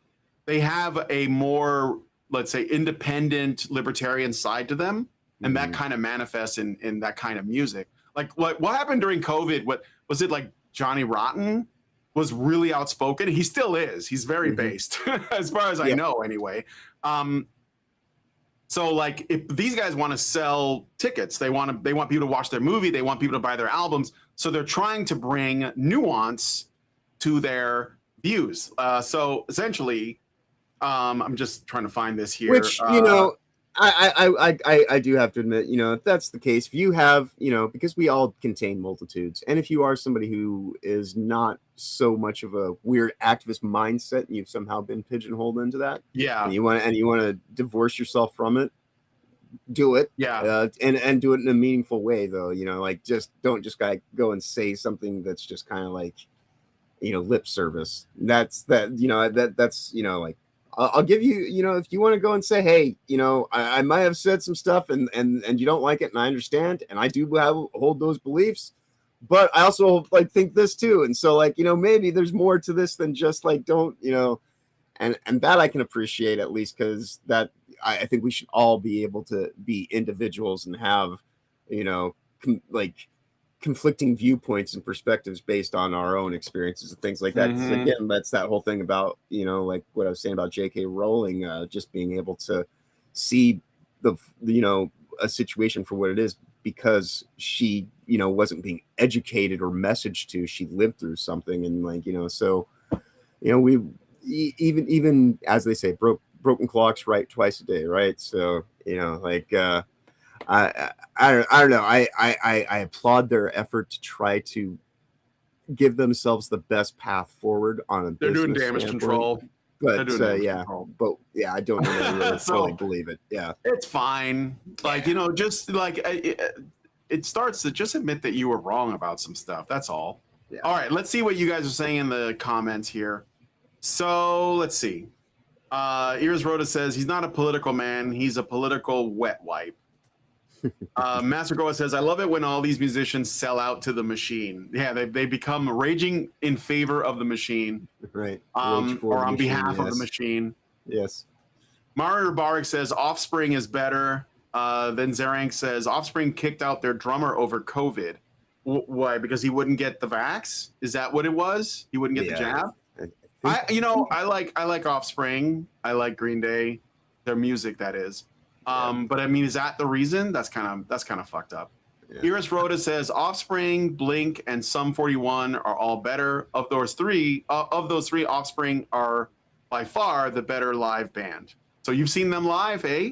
they have a more, let's say, independent libertarian side to them. And that kind of manifests in that kind of music. Like what happened during COVID? What was it like? Johnny Rotten was really outspoken. He still is. He's very based, as far as I know, anyway. So like, if these guys want to sell tickets, they want people to watch their movie, they want people to buy their albums. So they're trying to bring nuance to their views. So essentially, I'm just trying to find this here. Which I do have to admit, if that's the case, if you have, because we all contain multitudes, and if you are somebody who is not so much of a weird activist mindset and you've somehow been pigeonholed into that, and you want to divorce yourself from it, do it, and do it in a meaningful way, though. Like don't just go and say something that's just kind of like, lip service. That's like. I'll give you, if you want to go and say, hey, I might have said some stuff and you don't like it, and I understand, and I do hold those beliefs, but I also like think this too, and so like maybe there's more to this than just like don't and that I can appreciate, at least, because that I think we should all be able to be individuals and have conflicting viewpoints and perspectives based on our own experiences and things like that. Because again, that's that whole thing about like what I was saying about J.K. Rowling, just being able to see a situation for what it is, because she wasn't being educated or messaged to. She lived through something, and like so we even as they say, broken clocks right twice a day, right? So I don't know. I applaud their effort to try to give themselves the best path forward on a They're doing business damage standpoint. control. But I don't really fully believe it. Yeah, it's fine. Like just like it starts to just admit that you were wrong about some stuff. That's all. Yeah. All right, let's see what you guys are saying in the comments here. So let's see. Ears Rhoda says he's not a political man. He's a political wet wipe. Master Goa says, I love it when all these musicians sell out to the machine. Yeah, they become raging in favor of the machine. Right. Or on behalf of the machine. Yes. Mario Barik says, Offspring is better. Then Zerank says, Offspring kicked out their drummer over COVID. Why? Because he wouldn't get the vax? Is that what it was? He wouldn't get the jab? I like Offspring. I like Green Day. Their music, that is. But I mean, is that the reason? That's kind of fucked up. Yeah. Iris Rhoda says Offspring, Blink, and Sum 41 are all better. Of those three, Offspring are by far the better live band. So you've seen them live, eh?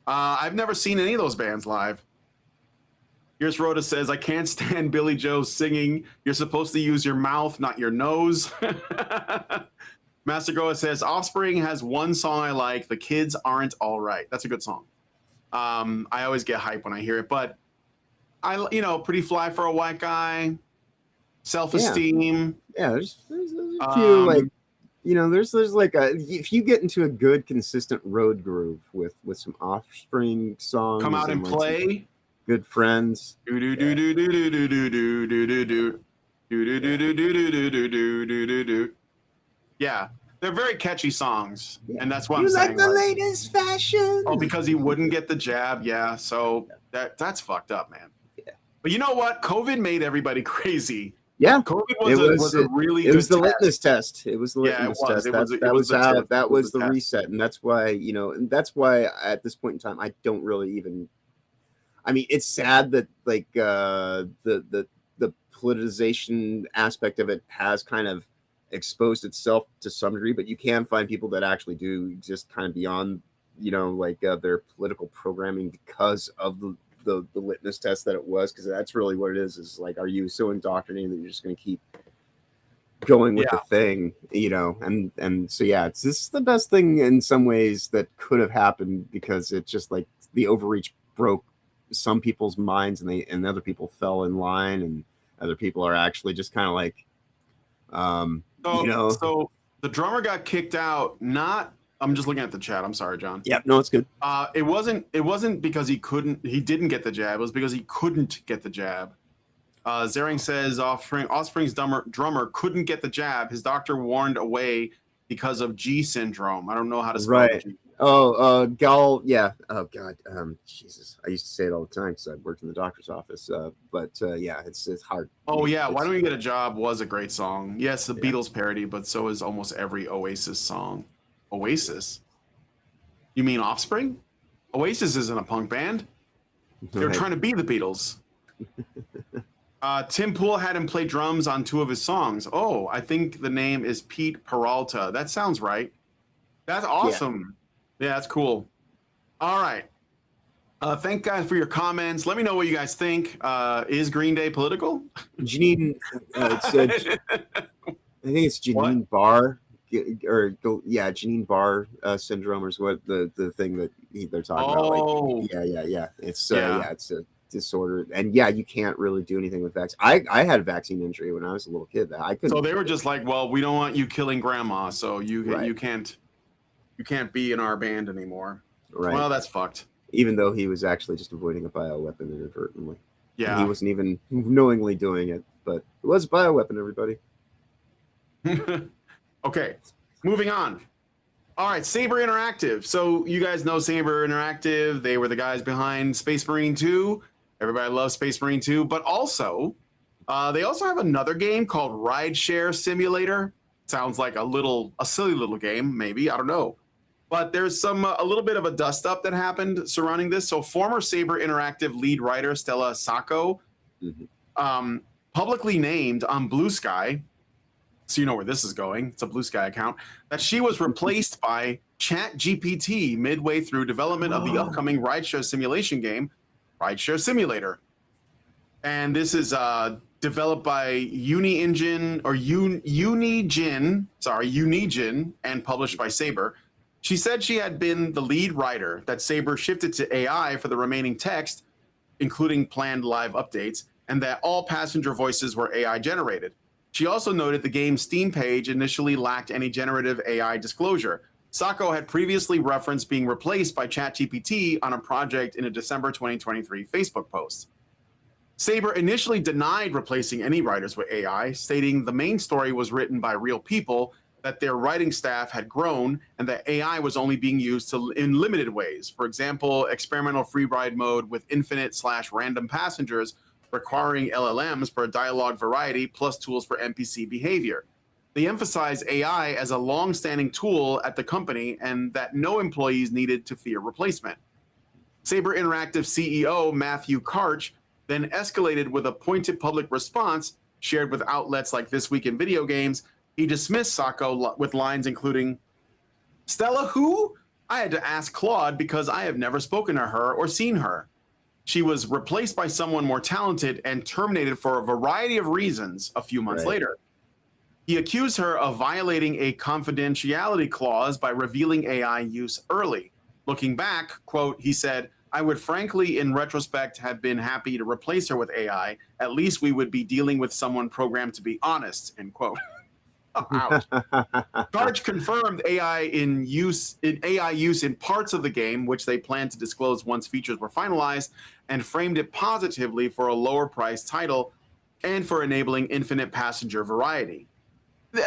I've never seen any of those bands live. Iris Rhoda says, I can't stand Billy Joe singing. You're supposed to use your mouth, not your nose. Master Goa says, Offspring has one song I like. The Kids Aren't All Right. That's a good song. I always get hype when I hear it, but Pretty Fly for a White Guy, Self-Esteem. Yeah, there's a few there's like if you get into a good consistent road groove with some Offspring songs, Come Out and Play, Good Friends. Yeah, they're very catchy songs, and that's what I'm saying. You like the latest fashion? Oh, because he wouldn't get the jab. Yeah, so that's fucked up, man. Yeah. But you know what? COVID made everybody crazy. Yeah, COVID was a really good the litmus test. It was the litmus test. That was the reset, and that's why at this point in time, I don't really even. I mean, it's sad that like the politicization aspect of it has kind of exposed itself to some degree, but you can find people that actually do exist kind of beyond, their political programming because of the litmus test that it was, because that's really what it is like, are you so indoctrinated that you're just going to keep going with the thing, and so it's this is the best thing in some ways that could have happened, because it's just like the overreach broke some people's minds, and other people fell in line, and other people are actually just kind of like so the drummer got kicked out. I'm just looking at the chat. I'm sorry, John. Yep, no, it's good. It wasn't because he didn't get the jab. It was because he couldn't get the jab. Zering says Offspring's drummer couldn't get the jab. His doctor warned away because of G syndrome. I don't know how to spell it. Gal, yeah. Oh God, Jesus. I used to say it all the time because I worked in the doctor's office. It's hard. Oh yeah, Why Don't We Get a Job was a great song. Yes, the Beatles parody, but so is almost every Oasis song. Oasis? You mean Offspring? Oasis isn't a punk band. They're trying to be the Beatles. Tim Pool had him play drums on 2 of his songs. Oh, I think the name is Pete Peralta. That sounds right. That's awesome. Yeah, that's cool. All right. Thank guys for your comments. Let me know what you guys think. Is Green Day political? Janine, I think it's Janine Barr. Janine Barr syndrome is what the thing that they're talking about. Like, it's it's a disorder, and you can't really do anything with vaccine. I had a vaccine injury when I was a little kid. I couldn't. So they were just like, well, we don't want you killing grandma, so you can't be in our band anymore. Right. Well, that's fucked. Even though he was actually just avoiding a bioweapon inadvertently. Yeah. And he wasn't even knowingly doing it, but it was a bioweapon, everybody. Okay, moving on. All right, Saber Interactive. So you guys know Saber Interactive. They were the guys behind Space Marine 2. Everybody loves Space Marine 2, but also they also have another game called Rideshare Simulator. Sounds like a silly little game, maybe, I don't know. But there's a little bit of a dust up that happened surrounding this. So former Saber Interactive lead writer Stella Sacco, publicly named on Blue Sky, so you know where this is going, it's a Blue Sky account, that she was replaced by ChatGPT midway through development of the upcoming rideshare simulation game, Rideshare Simulator. And this is developed by Unigine, and published by Saber. She said she had been the lead writer, that Saber shifted to AI for the remaining text, including planned live updates, and that all passenger voices were AI generated. She also noted the game's Steam page initially lacked any generative AI disclosure. Sacco had previously referenced being replaced by ChatGPT on a project in a December 2023 Facebook post. Saber initially denied replacing any writers with AI, stating the main story was written by real people, that their writing staff had grown, and that AI was only being used in limited ways. For example, experimental free ride mode with infinite/random passengers requiring LLMs for dialogue variety plus tools for NPC behavior. They emphasized AI as a long-standing tool at the company and that no employees needed to fear replacement. Saber Interactive CEO Matthew Karch then escalated with a pointed public response shared with outlets like This Week in Video Games. He dismissed Sacco with lines including, "Stella who? I had to ask Claude because I have never spoken to her or seen her. She was replaced by someone more talented and terminated for a variety of reasons a few months later." He accused her of violating a confidentiality clause by revealing AI use early. Looking back, quote, he said, "I would frankly, in retrospect, have been happy to replace her with AI. At least we would be dealing with someone programmed to be honest," end quote. Ouch. Karch confirmed AI use in parts of the game, which they plan to disclose once features were finalized, and framed it positively for a lower priced title and for enabling infinite passenger variety.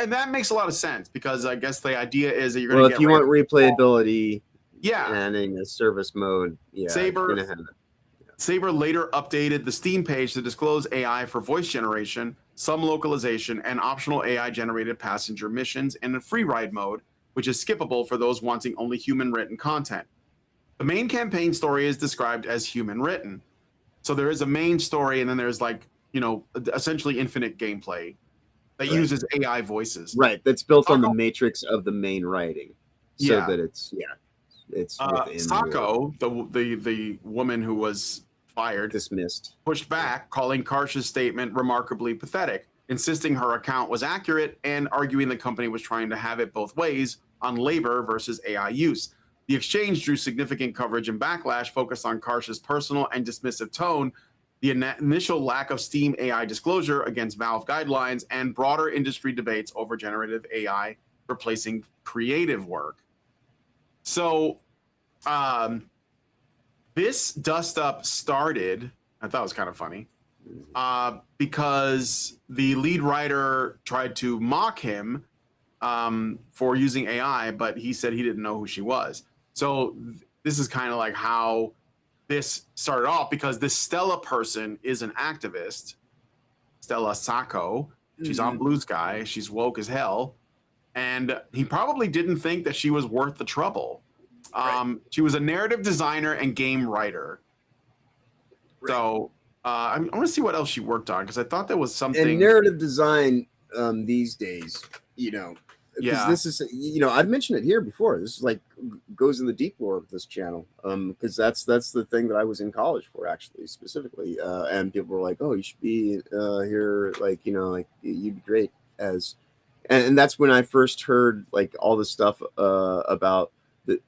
And that makes a lot of sense because I guess the idea is that you're going to if you want replayability, and in a service mode, Saber later updated the Steam page to disclose AI for voice generation, some localization, and optional AI-generated passenger missions in a free ride mode, which is skippable for those wanting only human-written content. The main campaign story is described as human-written. So there is a main story, and then there's essentially infinite gameplay that uses AI voices. Right, that's built on the matrix of the main writing. So that it's Sacco, the woman who was fired, dismissed, pushed back, calling Karch's statement remarkably pathetic, insisting her account was accurate and arguing the company was trying to have it both ways on labor versus AI use. The exchange drew significant coverage and backlash focused on Karch's personal and dismissive tone, the initial lack of Steam AI disclosure against Valve guidelines, and broader industry debates over generative AI replacing creative work. So this dust-up started, I thought it was kind of funny, because the lead writer tried to mock him for using AI, but he said he didn't know who she was. So this is kind of like how this started off, because this Stella person is an activist, Stella Sacco. She's on Blue Sky. She's woke as hell. And he probably didn't think that she was worth the trouble. She was a narrative designer and game writer. So I want to see what else she worked on, because I thought there was something. And narrative design these days, because this is, I've mentioned it here before. This is goes in the deep lore of this channel, because that's the thing that I was in college for, actually, specifically. And people were like, "Oh, you should be here, you'd be great as." And that's when I first heard all this stuff about the,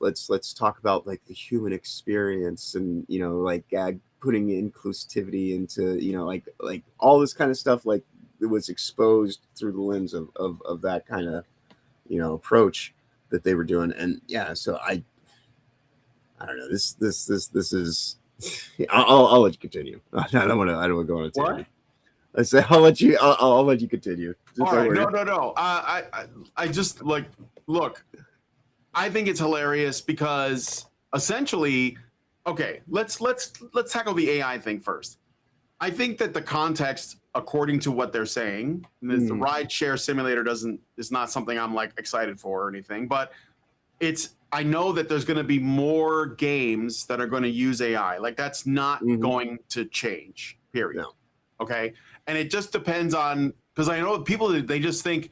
let's talk about the human experience and putting inclusivity into all this kind of stuff, it was exposed through the lens of that kind of approach that they were doing. And so I don't know, this is I'll let you continue. I don't want to go on a tangent. I say I'll let you continue. All right, no. I just look. I think it's hilarious because essentially, okay, let's tackle the AI thing first. I think that the context, according to what they're saying, the ride share simulator is not something I'm excited for or anything, but I know that there's going to be more games that are going to use AI. That's not going to change. Period. No. Okay. And it just depends on, because I know people, they just think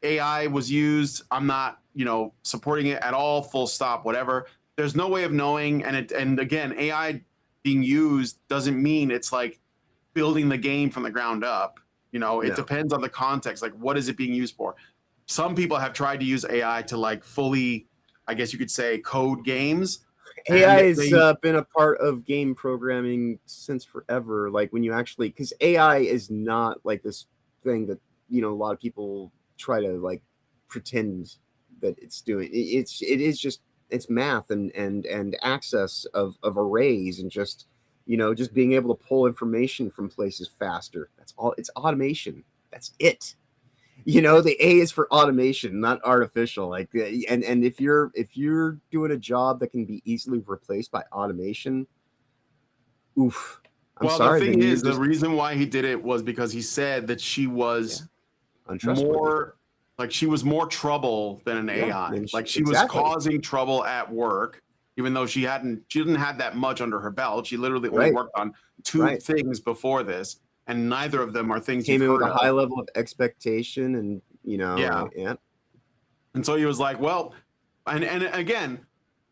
AI was used. I'm not, supporting it at all, full stop, whatever. There's no way of knowing. And again, AI being used doesn't mean it's building the game from the ground up. It depends on the context. What is it being used for? Some people have tried to use AI to fully, I guess you could say, code games. AI has been a part of game programming since forever. When you actually, because AI is not this thing that a lot of people try to pretend that it's doing. It is just it's math and access of arrays and just just being able to pull information from places faster. That's all. It's automation. That's it. The A is for automation, not artificial. Like, and if you're doing a job that can be easily replaced by automation, oof. I'm sorry. The thing is, the reason why he did it was because he said that she was untrustworthy. She was more trouble than an AI. Like she was causing trouble at work, even though she didn't have that much under her belt. She literally only worked on two things before this, and neither of them are things came in with a high level of expectation, and And so he was like, well, and again,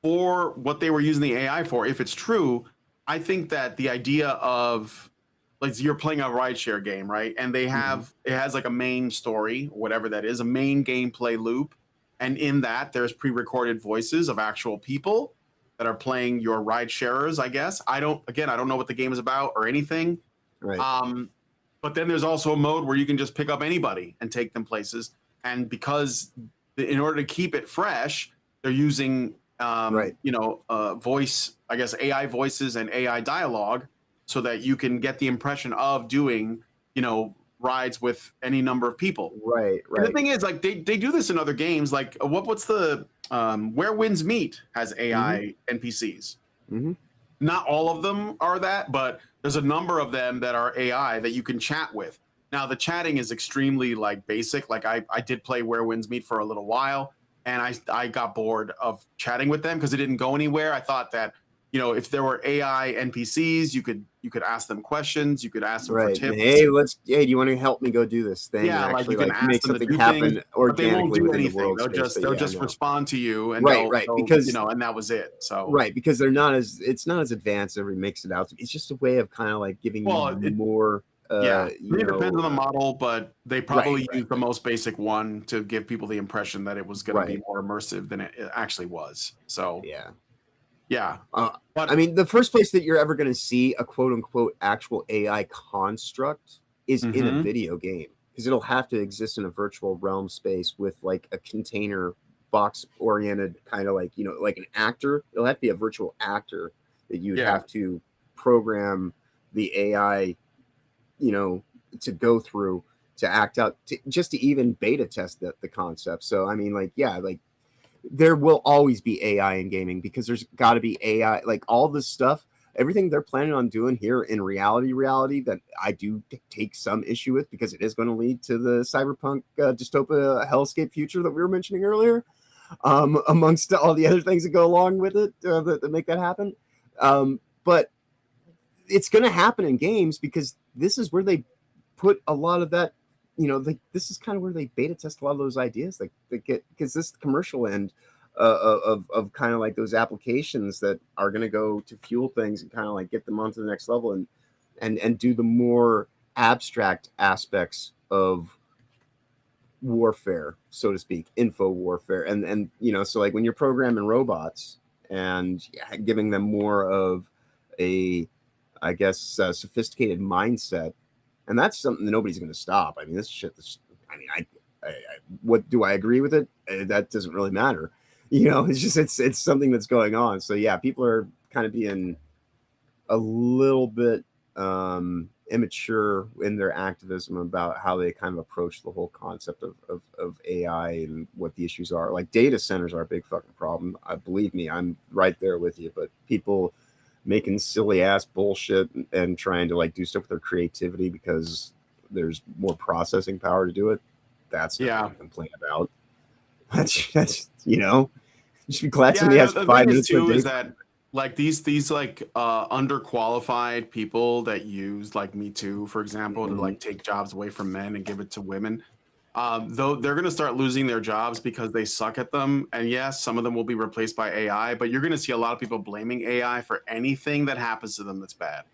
for what they were using the AI for, if it's true, I think that the idea of like you're playing a rideshare game, right? And they have it has like a main story, whatever that is, a main gameplay loop, and in that there's pre-recorded voices of actual people that are playing your ride sharers. I guess I don't know what the game is about or anything. Right. But then there's also a mode where you can just pick up anybody and take them places. And because in order to keep it fresh, they're using voice, I guess AI voices and AI dialogue, so that you can get the impression of doing, rides with any number of people. Right. And the thing is, like they do this in other games. Like what's the Where Winds Meet has AI NPCs. Not all of them are that, but there's a number of them that are AI that you can chat with. Now the chatting is extremely like basic. Like I did play Where Winds Meet for a little while, and I got bored of chatting with them because it didn't go anywhere. I thought that if there were AI NPCs, you could ask them questions, you could ask them for tips. Hey, do you want to help me go do this thing? Yeah, and actually, like you can ask them to do happen things, organically. But they won't do anything. They'll just respond to you, and because and that was it. So because it's not as advanced as everybody makes it out to be. It's just a way of kind of like giving you more. It depends on the model, but they probably used the most basic one to give people the impression that it was going to be more immersive than it actually was. So yeah. But I mean, the first place that you're ever going to see a quote unquote actual AI construct is in a video game, because it'll have to exist in a virtual realm space with like a container box oriented kind of like, like an actor. It'll have to be a virtual actor that you'd have to program the AI, to go through to act out just to even beta test the concept. So, I mean, there will always be AI in gaming, because there's got to be AI, like all this stuff, everything they're planning on doing here in reality that I do take some issue with, because it is going to lead to the cyberpunk dystopia hellscape future that we were mentioning earlier, amongst all the other things that go along with it that make that happen. But it's going to happen in games, because this is where they put a lot of that. This is kind of where they beta test a lot of those ideas. Like they get, because this is the commercial end of kind of like those applications that are going to go to fuel things and kind of like get them onto the next level and do the more abstract aspects of warfare, so to speak, info warfare. And so like when you're programming robots and giving them more of a, I guess, sophisticated mindset. And that's something that nobody's going to stop. I mean, this shit. What do I agree with it? That doesn't really matter. It's just it's something that's going on. So yeah, people are kind of being a little bit immature in their activism about how they kind of approach the whole concept of AI and what the issues are. Like data centers are a big fucking problem. Believe me, I'm right there with you. But people making silly ass bullshit and trying to like do stuff with their creativity because there's more processing power to do it. That's not what I complain about. That's just be glad somebody has 5 minutes too is that like these like underqualified people that use like Me Too, for example, to like take jobs away from men and give it to women. Though they're going to start losing their jobs because they suck at them. And yes, some of them will be replaced by AI, but you're going to see a lot of people blaming AI for anything that happens to them that's bad.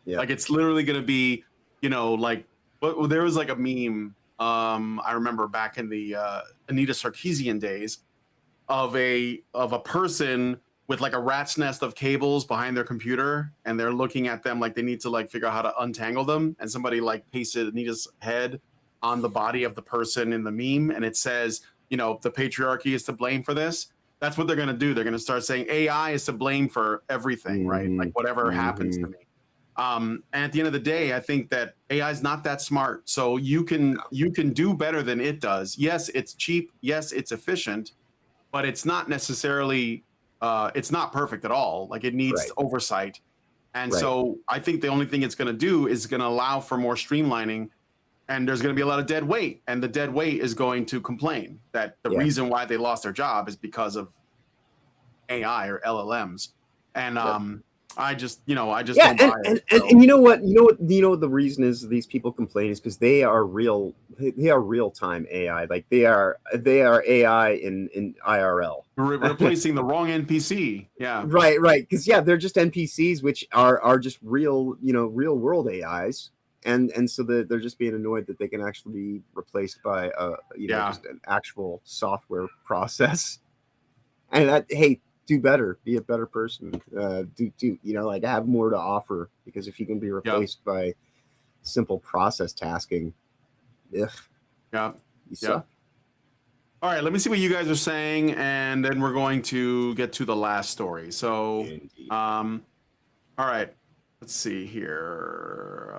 Yeah. Like it's literally going to be, there was like a meme. I remember back in the Anita Sarkeesian days of a person with like a rat's nest of cables behind their computer, and they're looking at them like they need to like figure out how to untangle them. And somebody like pasted Anita's head on the body of the person in the meme, and it says, the patriarchy is to blame for this. That's what they're going to do. They're going to start saying AI is to blame for everything, right? Like whatever happens to me. And at the end of the day, I think that AI is not that smart. So you can do better than it does. Yes, it's cheap. Yes, it's efficient, but it's not necessarily it's not perfect at all. Like it needs oversight. And so I think the only thing it's going to do is going to allow for more streamlining. And there's going to be a lot of dead weight, and the dead weight is going to complain that the reason why they lost their job is because of AI or LLMs. And I just don't buy it. And you know what the reason is these people complain is because they are real time AI. Like they are AI in IRL. Replacing the wrong NPC. Yeah. Right. Because they're just NPCs, which are just real world AIs. And so they're just being annoyed that they can actually be replaced by just an actual software process. And hey, do better, be a better person. Like have more to offer, because if you can be replaced by simple process tasking, you suck. All right, let me see what you guys are saying, and then we're going to get to the last story. So, all right. Let's see here.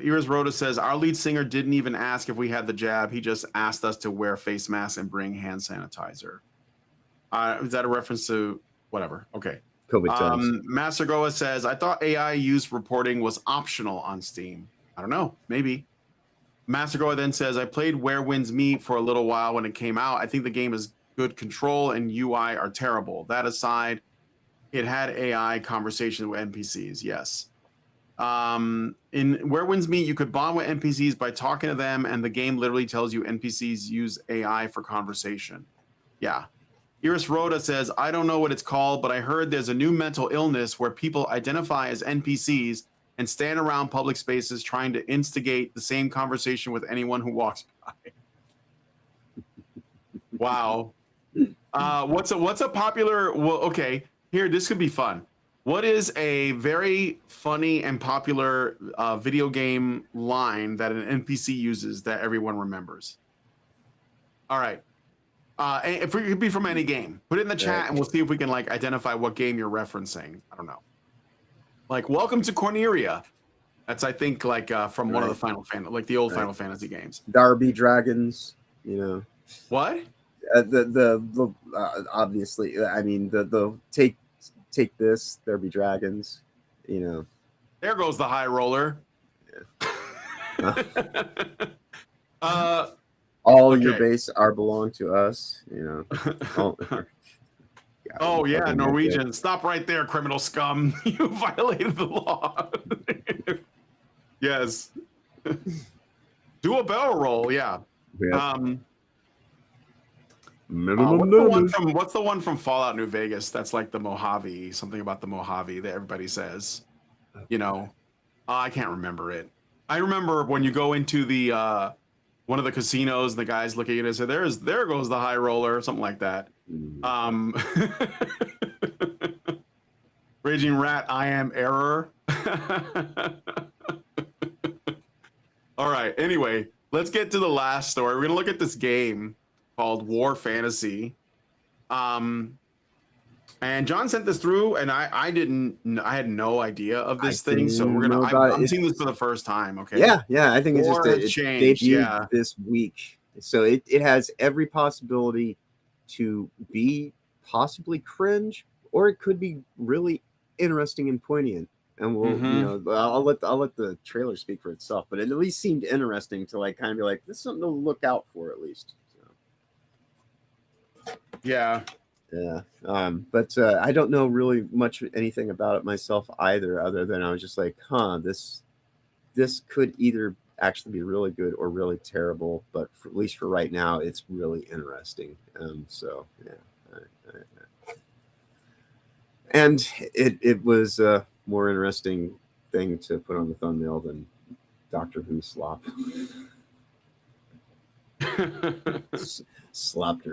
Iris Rhoda says, our lead singer didn't even ask if we had the jab. He just asked us to wear face masks and bring hand sanitizer. Is that a reference to whatever? Okay. COVID times. Master Goa says, I thought AI use reporting was optional on Steam. I don't know. Maybe. Master Goa then says, I played Where Winds Meet for a little while when it came out. I think the game is good control and UI are terrible. That aside, it had AI conversation with NPCs. Yes. In Where Winds Meet, you could bond with NPCs by talking to them, and the game literally tells you NPCs use AI for conversation. Yeah. Iris Rhoda says, I don't know what it's called, but I heard there's a new mental illness where people identify as NPCs and stand around public spaces trying to instigate the same conversation with anyone who walks by. Wow. What's a popular? Well, okay. Here, this could be fun. What is a very funny and popular video game line that an NPC uses that everyone remembers? All right. If it could be from any game, put it in the chat and we'll see if we can identify what game you're referencing. I don't know. Like Welcome to Corneria. That's I think from one of the Final Fantasy, the old Final Fantasy games. Darby Dragons. What? Obviously, I mean the take this, there be dragons, There goes the high roller. All your base belong to us, Oh yeah, Norwegian. Stop right there, criminal scum. You violated the law. Yes. Do a barrel roll, yeah. What's the one from Fallout New Vegas? That's like the Mojave, something about the Mojave that everybody says. I can't remember it. I remember when you go into the one of the casinos and the guys look at you and say, there goes the high roller, something like that. Raging Rat, I am error. All right, anyway, let's get to the last story. We're gonna look at this game called War Fantasy. And John sent this through, and I had no idea of this thing, so I'm seeing this for the first time. Okay. Yeah. I think it's just debuted this week, so it has every possibility to be possibly cringe, or it could be really interesting and poignant. And we'll, I'll let the trailer speak for itself, but it at least seemed interesting to kind of be like, this is something to look out for at least. So. Yeah. But I don't know really anything about it myself either, other than I was just like, this could either actually be really good or really terrible, but at least for right now, it's really interesting. So yeah. And it was a more interesting thing to put on the thumbnail than Doctor Who slop. Slopped her.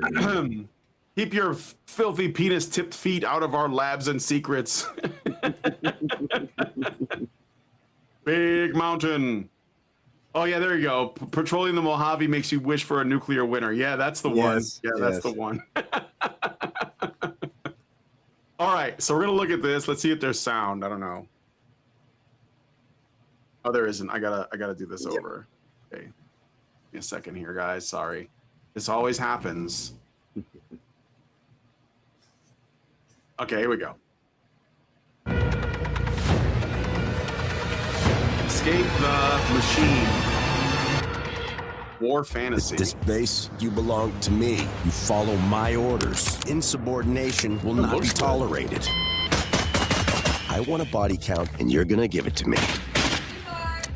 Keep your filthy penis-tipped feet out of our labs and secrets. Big mountain. Oh yeah, there you go. Patrolling the Mojave makes you wish for a nuclear winter. Yeah, that's the one. Yeah, that's the one. All right, so we're gonna look at this. Let's see if there's sound. I don't know. Oh, there isn't. I gotta do this over. Okay, give me a second here, guys. Sorry, this always happens. Okay, here we go. Escape the machine. War fantasy. At this base, you belong to me. You follow my orders. Insubordination will not be tolerated. I want a body count, and you're gonna give it to me.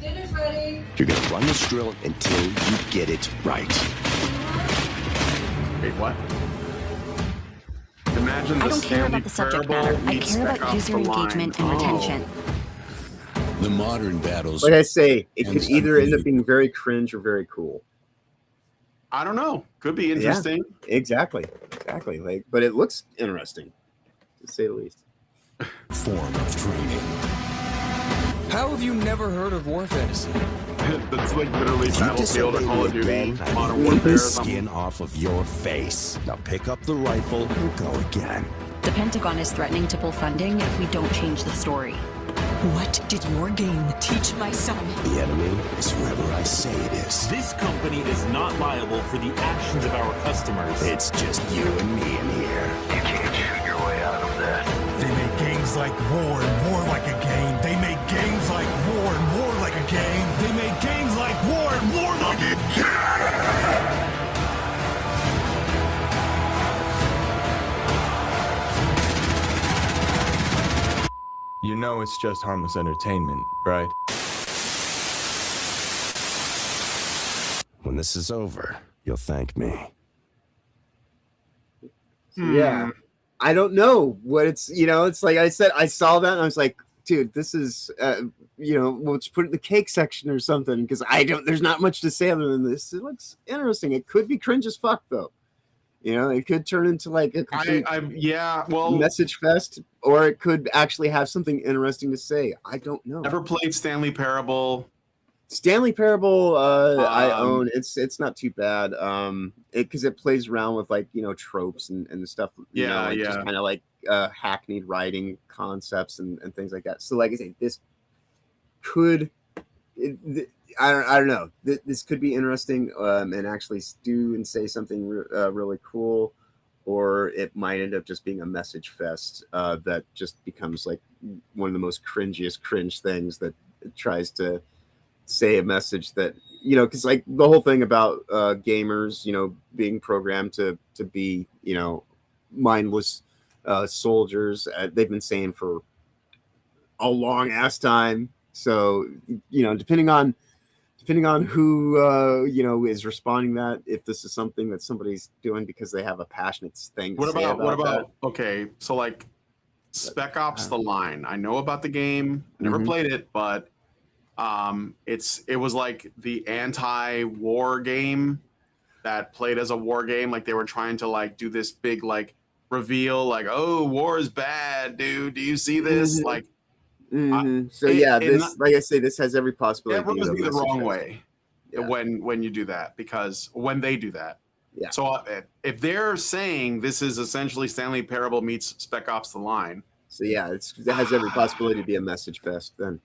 Dinner's ready. You're gonna run this drill until you get it right. Wait, what? Imagine I don't care about the subject matter. I care about user engagement and retention. The modern battles. Like I say, it could either end up being very cringe or very cool. I don't know. Could be interesting. Yeah, exactly. Like, but it looks interesting, to say the least. Form of training. How have you never heard of war fantasy? That's like literally If you Battlefield or disobey Call me of Duty, again, I Modern will rip Warfare or the something. skin off of your face. Now pick up the rifle and go again. The Pentagon is threatening to pull funding if we don't change the story. What did your game teach my son? The enemy is whoever I say it is. This company is not liable for the actions of our customers. It's just you and me in here. You can't shoot your way out of that. They make games like war and war like a game. They make games like war and war like a game. They make games like war and war like a game. You know it's just harmless entertainment, right? When this is over, you'll thank me. Yeah. I don't know what it's, it's like I said, I saw that and I was like, dude, this is, we'll just put it in the cake section or something because there's not much to say other than this. It looks interesting. It could be cringe as fuck though. It could turn into like a complete message fest, or it could actually have something interesting to say. I don't know. Never played Stanley Parable. Stanley Parable, I own. It's not too bad. Because it plays around with like tropes and stuff. Just kind of like hackneyed writing concepts and things like that. So like I say, this could. I don't know. This could be interesting and actually do and say something really cool, or it might end up just being a message fest that just becomes like one of the most cringiest cringe things that it tries to say a message that because like the whole thing about gamers being programmed to be mindless soldiers, they've been saying for a long ass time. So depending on who is responding that, if this is something that somebody's doing because they have a passionate thing to say about that. Okay, so like Spec Ops: The Line. I know about the game. Never played it, but it was like the anti-war game that played as a war game. Like they were trying to like do this big like reveal, like, oh, war is bad, dude. Do you see this? Like. So like I say, this has every possibility. It rubs me the wrong way Yeah. when you do that, because when they do that. Yeah. So if they're saying this is essentially Stanley Parable meets Spec Ops: The Line. So yeah, it has every possibility to be a message fest then.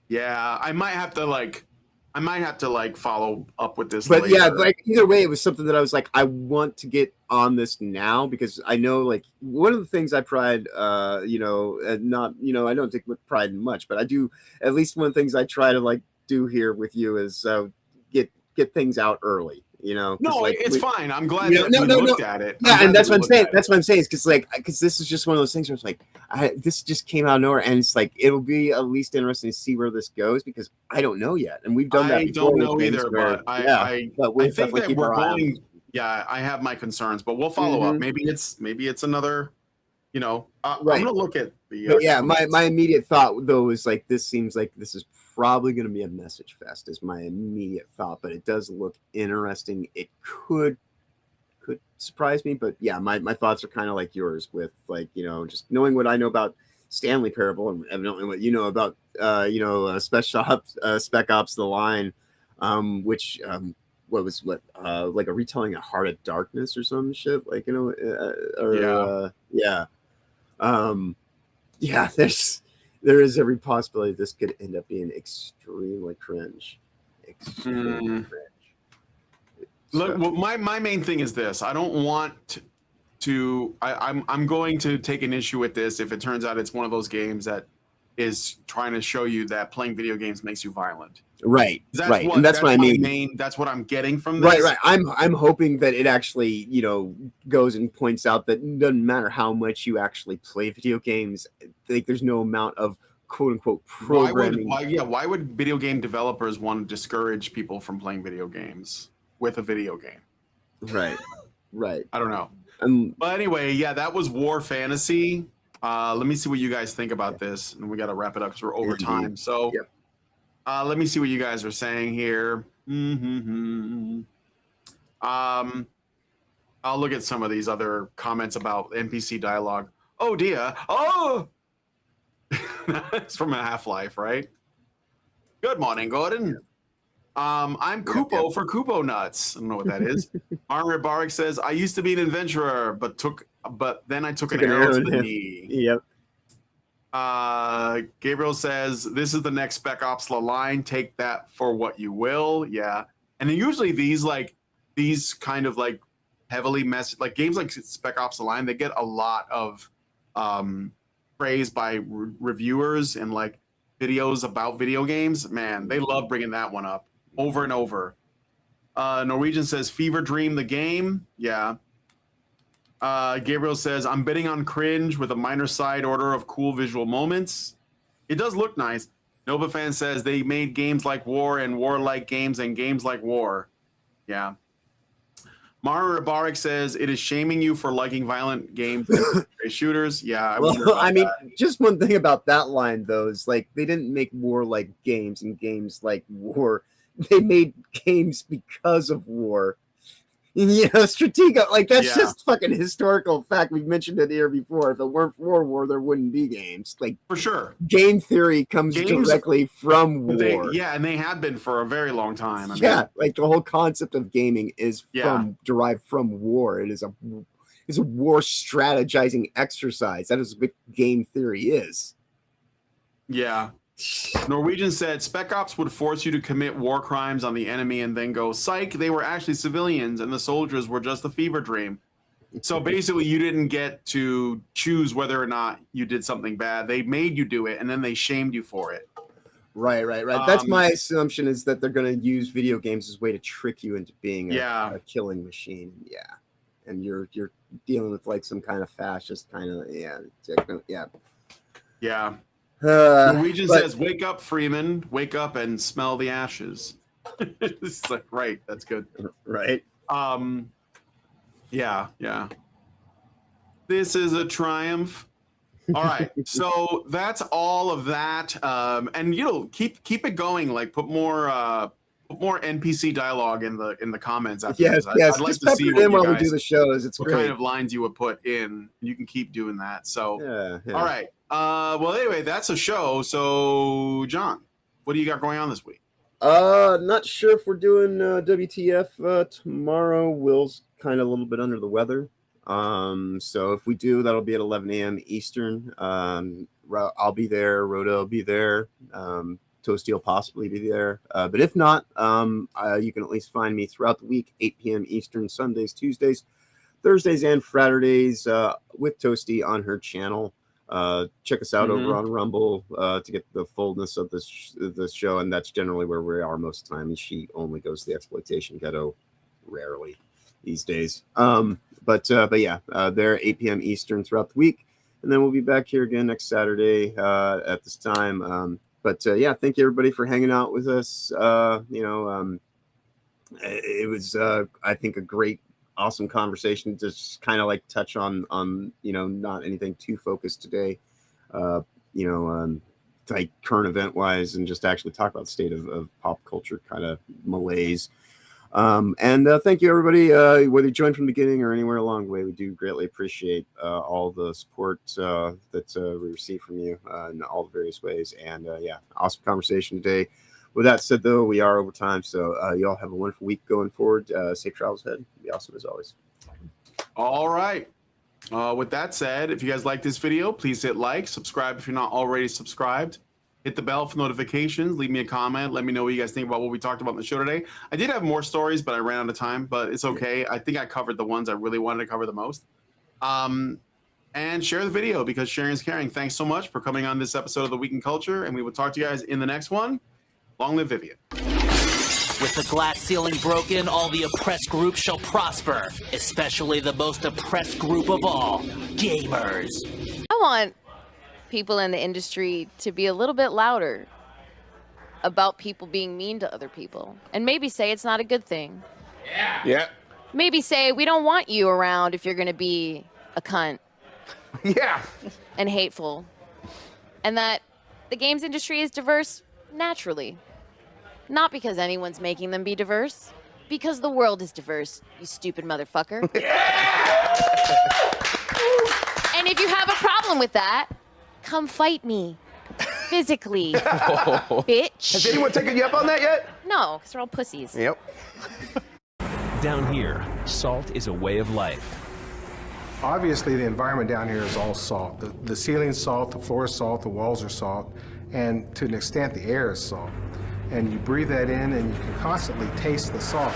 Yeah, I might have to follow up with this. But later. yeah, like either way, it was something that I was like, I want to get on this now because I know like one of the things I pride, I don't take pride in much, but I do at least one of the things I try to like do here with you is get things out early. No, like, it's fine. I'm glad that you looked at it. Yeah, and that's what I'm saying. That's what I'm saying. Because this is just one of those things where it's like, this just came out of nowhere, and it's like it'll be at least interesting to see where this goes because I don't know yet, and we've done that before. I don't know either, but I think that we're going. Yeah, I have my concerns, but we'll follow up. Maybe it's another. I'm gonna look at the. But yeah, my immediate thought though is like this seems like this is probably going to be a message fest is my immediate thought, but it does look interesting. It could surprise me, but yeah, my thoughts are kind of like yours with like just knowing what I know about Stanley Parable and evidently what you know about Spec Ops: The Line. which like a retelling of Heart of Darkness or some shit, like, you know, there is every possibility this could end up being extremely cringe. Cringe. Look, well, my main thing is this. I don't want to. I'm going to take an issue with this if it turns out it's one of those games that is trying to show you that playing video games makes you violent. Right. That's and that's what I mean. That's what I'm getting from this. Right. I'm hoping that it actually, you know, goes and points out that it doesn't matter how much you actually play video games, like there's no amount of quote unquote programming. Why would video game developers want to discourage people from playing video games with a video game? Right. I don't know. But anyway, yeah, that was War Fantasy. Let me see what you guys think about this, and we got to wrap it up because we're over time. So, let me see what you guys are saying here. I'll look at some of these other comments about NPC dialogue. Oh dear. Oh, it's from a Half-Life, right? Good morning, Gordon. I'm Kupo for Kupo Nuts. I don't know what that is. Armor Barak says, I used to be an adventurer, but then I took an arrow to the knee. Yep. Gabriel says, this is the next Spec Ops line. Take that for what you will. Yeah. And then usually these kind of like heavily like games like Spec Ops The Line, they get a lot of praise by reviewers and like videos about video games. Man, they love bringing that one up over and over. Norwegian says, Fever Dream the game. Yeah. Gabriel says, I'm betting on cringe with a minor side order of cool visual moments. It does look nice. Nova Fan says they made games like War and War-like games and games like War. Yeah. Mara Rabarik says it is shaming you for liking violent games and shooters. Yeah. I mean, just one thing about that line though is like they didn't make War-like games and games like War. They made games because of War. You know, Stratego, like that's just fucking historical fact. We've mentioned it here before. If it weren't for War, there wouldn't be games. Like for sure, game theory comes directly from War. And they have been for a very long time. I mean, like the whole concept of gaming is derived from War. It is a war strategizing exercise. That is what game theory is. Yeah. Norwegian said Spec Ops would force you to commit war crimes on the enemy and then go, psych, they were actually civilians and the soldiers were just a fever dream. So basically you didn't get to choose whether or not you did something bad. They made you do it and then they shamed you for it. Right. That's my assumption, is that they're going to use video games as a way to trick you into being a killing machine. Yeah. And you're dealing with like some kind of fascist kind of, Yeah. Norwegian says, wake up, Freeman. Wake up and smell the ashes. It's like, right. That's good. Right. Yeah. This is a triumph. All right. So that's all of that. And you know, keep it going. Like put more NPC dialogue in the comments after this. Yes. I'd like to see what while we do the shows. It's what great. Kind of lines you would put in. You can keep doing that. So all right. Well, anyway, that's a show. So, John, what do you got going on this week? Not sure if we're doing WTF tomorrow. Will's kind of a little bit under the weather. So if we do, that'll be at 11 a.m. Eastern. I'll be there. Rhoda will be there. Toasty will possibly be there. But if not, you can at least find me throughout the week, 8 p.m. Eastern, Sundays, Tuesdays, Thursdays, and Fridays with Toasty on her channel. Check us out over on Rumble to get the fullness of this show, and that's generally where we are most of the time. And she only goes to the exploitation ghetto rarely these days. But yeah, they're 8 p.m. Eastern throughout the week, and then we'll be back here again next Saturday at this time. But yeah, thank you everybody for hanging out with us. It was I think a great, awesome conversation. Just kind of like touch on not anything too focused today, like current event wise, and just actually talk about the state of pop culture kind of malaise. And thank you everybody, whether you joined from the beginning or anywhere along the way. We do greatly appreciate all the support that we receive from you in all the various ways. And yeah, awesome conversation today. with that said, though, we are over time. So y'all have a wonderful week going forward. Safe travels ahead. Be awesome as always. All right. With that said, if you guys like this video, please hit like, subscribe if you're not already subscribed. Hit the bell for notifications. Leave me a comment. Let me know what you guys think about what we talked about in the show today. I did have more stories, but I ran out of time. But it's okay. I think I covered the ones I really wanted to cover the most. And share the video because sharing is caring. Thanks so much for coming on this episode of The Week in Culture, and we will talk to you guys in the next one. Long live Vivian. With the glass ceiling broken, all the oppressed groups shall prosper, especially the most oppressed group of all, gamers. I want people in the industry to be a little bit louder about people being mean to other people, and maybe say it's not a good thing. Yeah. Maybe say we don't want you around if you're going to be a cunt. Yeah. And hateful. And that the games industry is diverse naturally. Not because anyone's making them be diverse. Because the world is diverse, you stupid motherfucker. And if you have a problem with that, come fight me. Physically. Bitch. Has anyone taken you up on that yet? No, because they're all pussies. Yep. Down here, salt is a way of life. Obviously, the environment down here is all salt. The ceiling's salt, the floor is salt, the walls are salt, and to an extent, the air is salt. And you breathe that in, and you can constantly taste the salt.